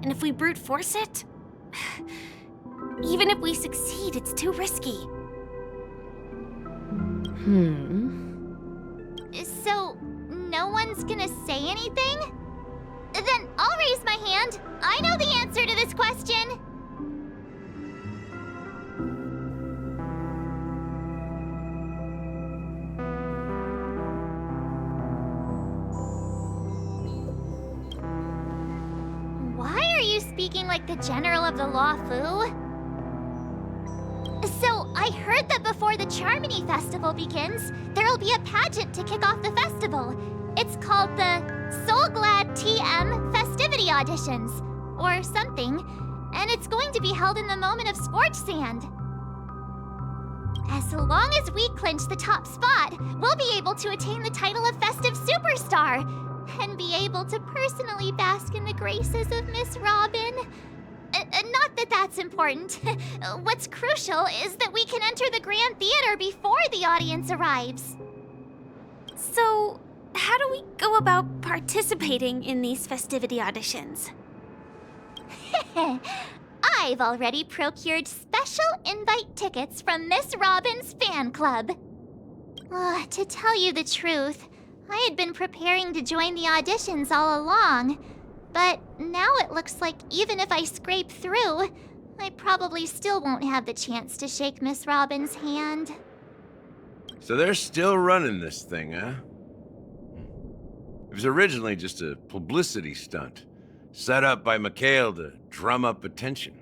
and if we brute force it, even if we succeed, it's too risky. So, no one's gonna say anything? Then I'll raise my hand. I know the answer to this question. Why are you speaking like the General of the Law Fu? So, I heard that before the Charmony Festival begins, there'll be a pageant to kick off the festival. It's called the Soul Glad TM Festivity Auditions, or something, and it's going to be held in the moment of Scorch Sand. As long as we clinch the top spot, we'll be able to attain the title of Festive Superstar, and be able to personally bask in the graces of Miss Robin. Not that that's important. What's crucial is that we can enter the Grand Theater before the audience arrives. So, how do we go about participating in these festivity auditions? I've already procured special invite tickets from Miss Robin's fan club. To tell you the truth, I had been preparing to join the auditions all along. But now it looks like even if I scrape through, I probably still won't have the chance to shake Miss Robin's hand. So they're still running this thing, huh? It was originally just a publicity stunt, set up by Mikhail to drum up attention.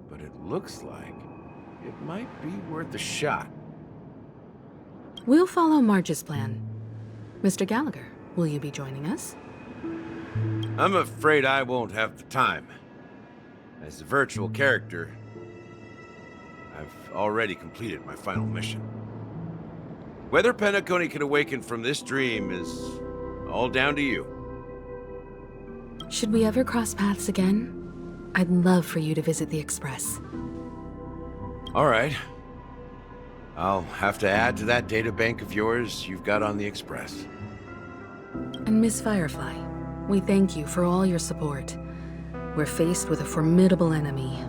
But it looks like it might be worth a shot. We'll follow Marge's plan. Mr. Gallagher, will you be joining us? I'm afraid I won't have the time. As a virtual character, I've already completed my final mission. Whether Penacony can awaken from this dream is all down to you. Should we ever cross paths again? I'd love for you to visit the Express. All right. I'll have to add to that databank of yours you've got on the Express. And Miss Firefly, we thank you for all your support. We're faced with a formidable enemy.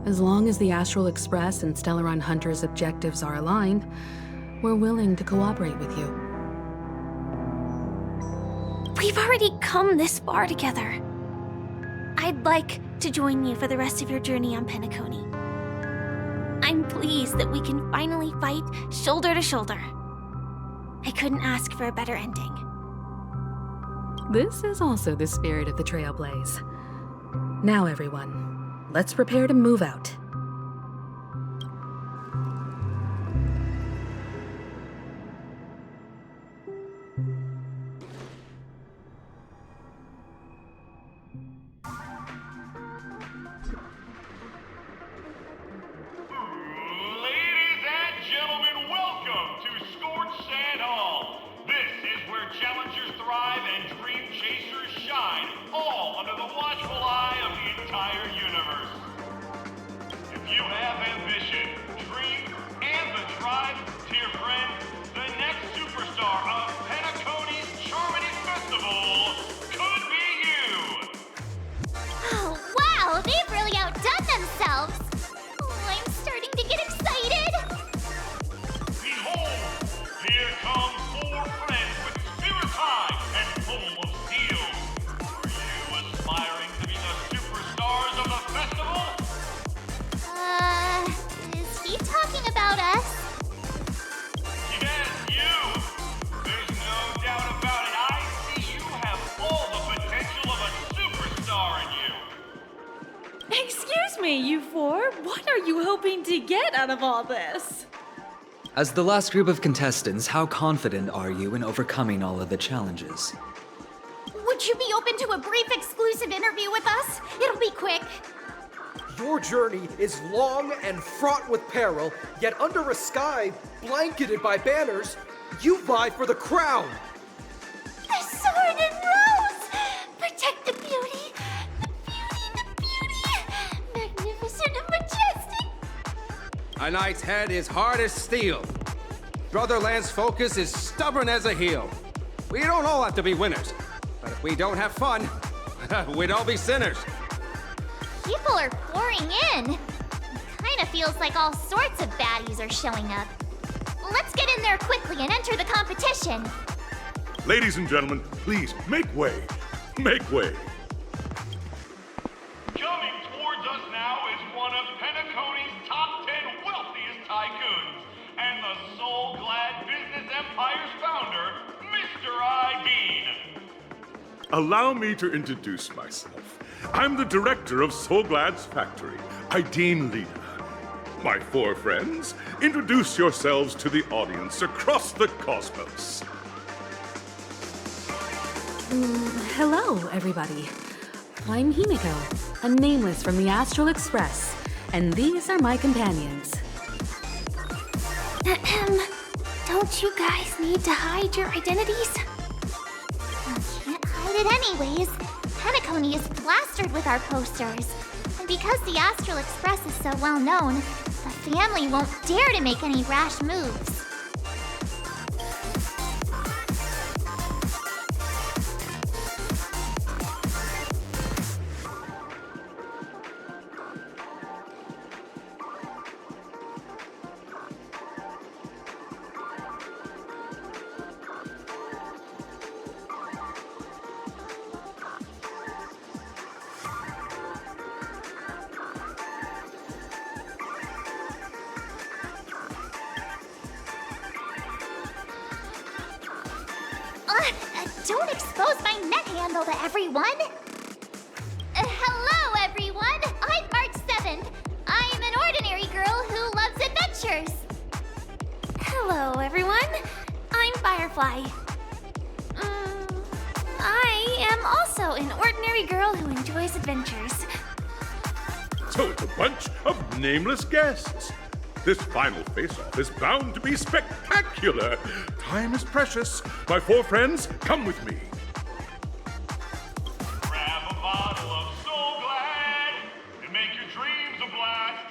As long as the Astral Express and Stellaron Hunter's objectives are aligned, we're willing to cooperate with you. We've already come this far together. I'd like to join you for the rest of your journey on Penacony. I'm pleased that we can finally fight shoulder to shoulder. I couldn't ask for a better ending. This is also the spirit of the Trailblaze. Now, everyone, let's prepare to move out. Ladies and gentlemen, welcome to Scorch Sand Hall. This is where challengers thrive and dream chasers shine, all under the watchful eye of the entire universe. If you have ambition, dream, and the drive, dear friend, the next superstar of Penacony's Charmony Festival could be you. Oh, wow, they've really outdone themselves. I'm starting to get excited. Behold, here come four friends with spirit high and full of steel. Are you aspiring to be the superstars of the festival? Is he talking about us? Yes, you! There's no doubt about it. I see you have all the potential of a superstar in you. Excuse me, you four. What are you hoping to get out of all this? As the last group of contestants, how confident are you in overcoming all of the challenges? Would you be open to a brief exclusive interview with us? It'll be quick. Your journey is long and fraught with peril, yet under a sky blanketed by banners, you vie for the crown. The sword and rose! Protect the beauty! The beauty! The beauty! A knight's head is hard as steel. Brotherland's focus is stubborn as a heel. We don't all have to be winners, but if we don't have fun, we'd all be sinners. People are pouring in. Kinda feels like all sorts of baddies are showing up. Let's get in there quickly and enter the competition. Ladies and gentlemen, please make way. Make way. Coming towards us now is one of Penacony's top 10 wealthiest tycoons and the soul-glad business empire's founder, Mr. Ideen. Allow me to introduce myself. I'm the director of Soulglad's factory, Ideen Lina. My four friends, introduce yourselves to the audience across the cosmos. Hello, everybody. I'm Himiko, a nameless from the Astral Express, and these are my companions. Don't you guys need to hide your identities? Can't hide it anyways. Penacony is plastered with our posters. And because the Astral Express is so well known, the family won't dare to make any rash moves. Don't expose my net handle to everyone! Hello, everyone! I'm March 7th. I'm an ordinary girl who loves adventures. Hello, everyone. I'm Firefly. I am also an ordinary girl who enjoys adventures. So it's a bunch of nameless guests. This final face-off is bound to be spectacular. Time is precious. My four friends, come with me. Grab a bottle of Soulglad and make your dreams a blast.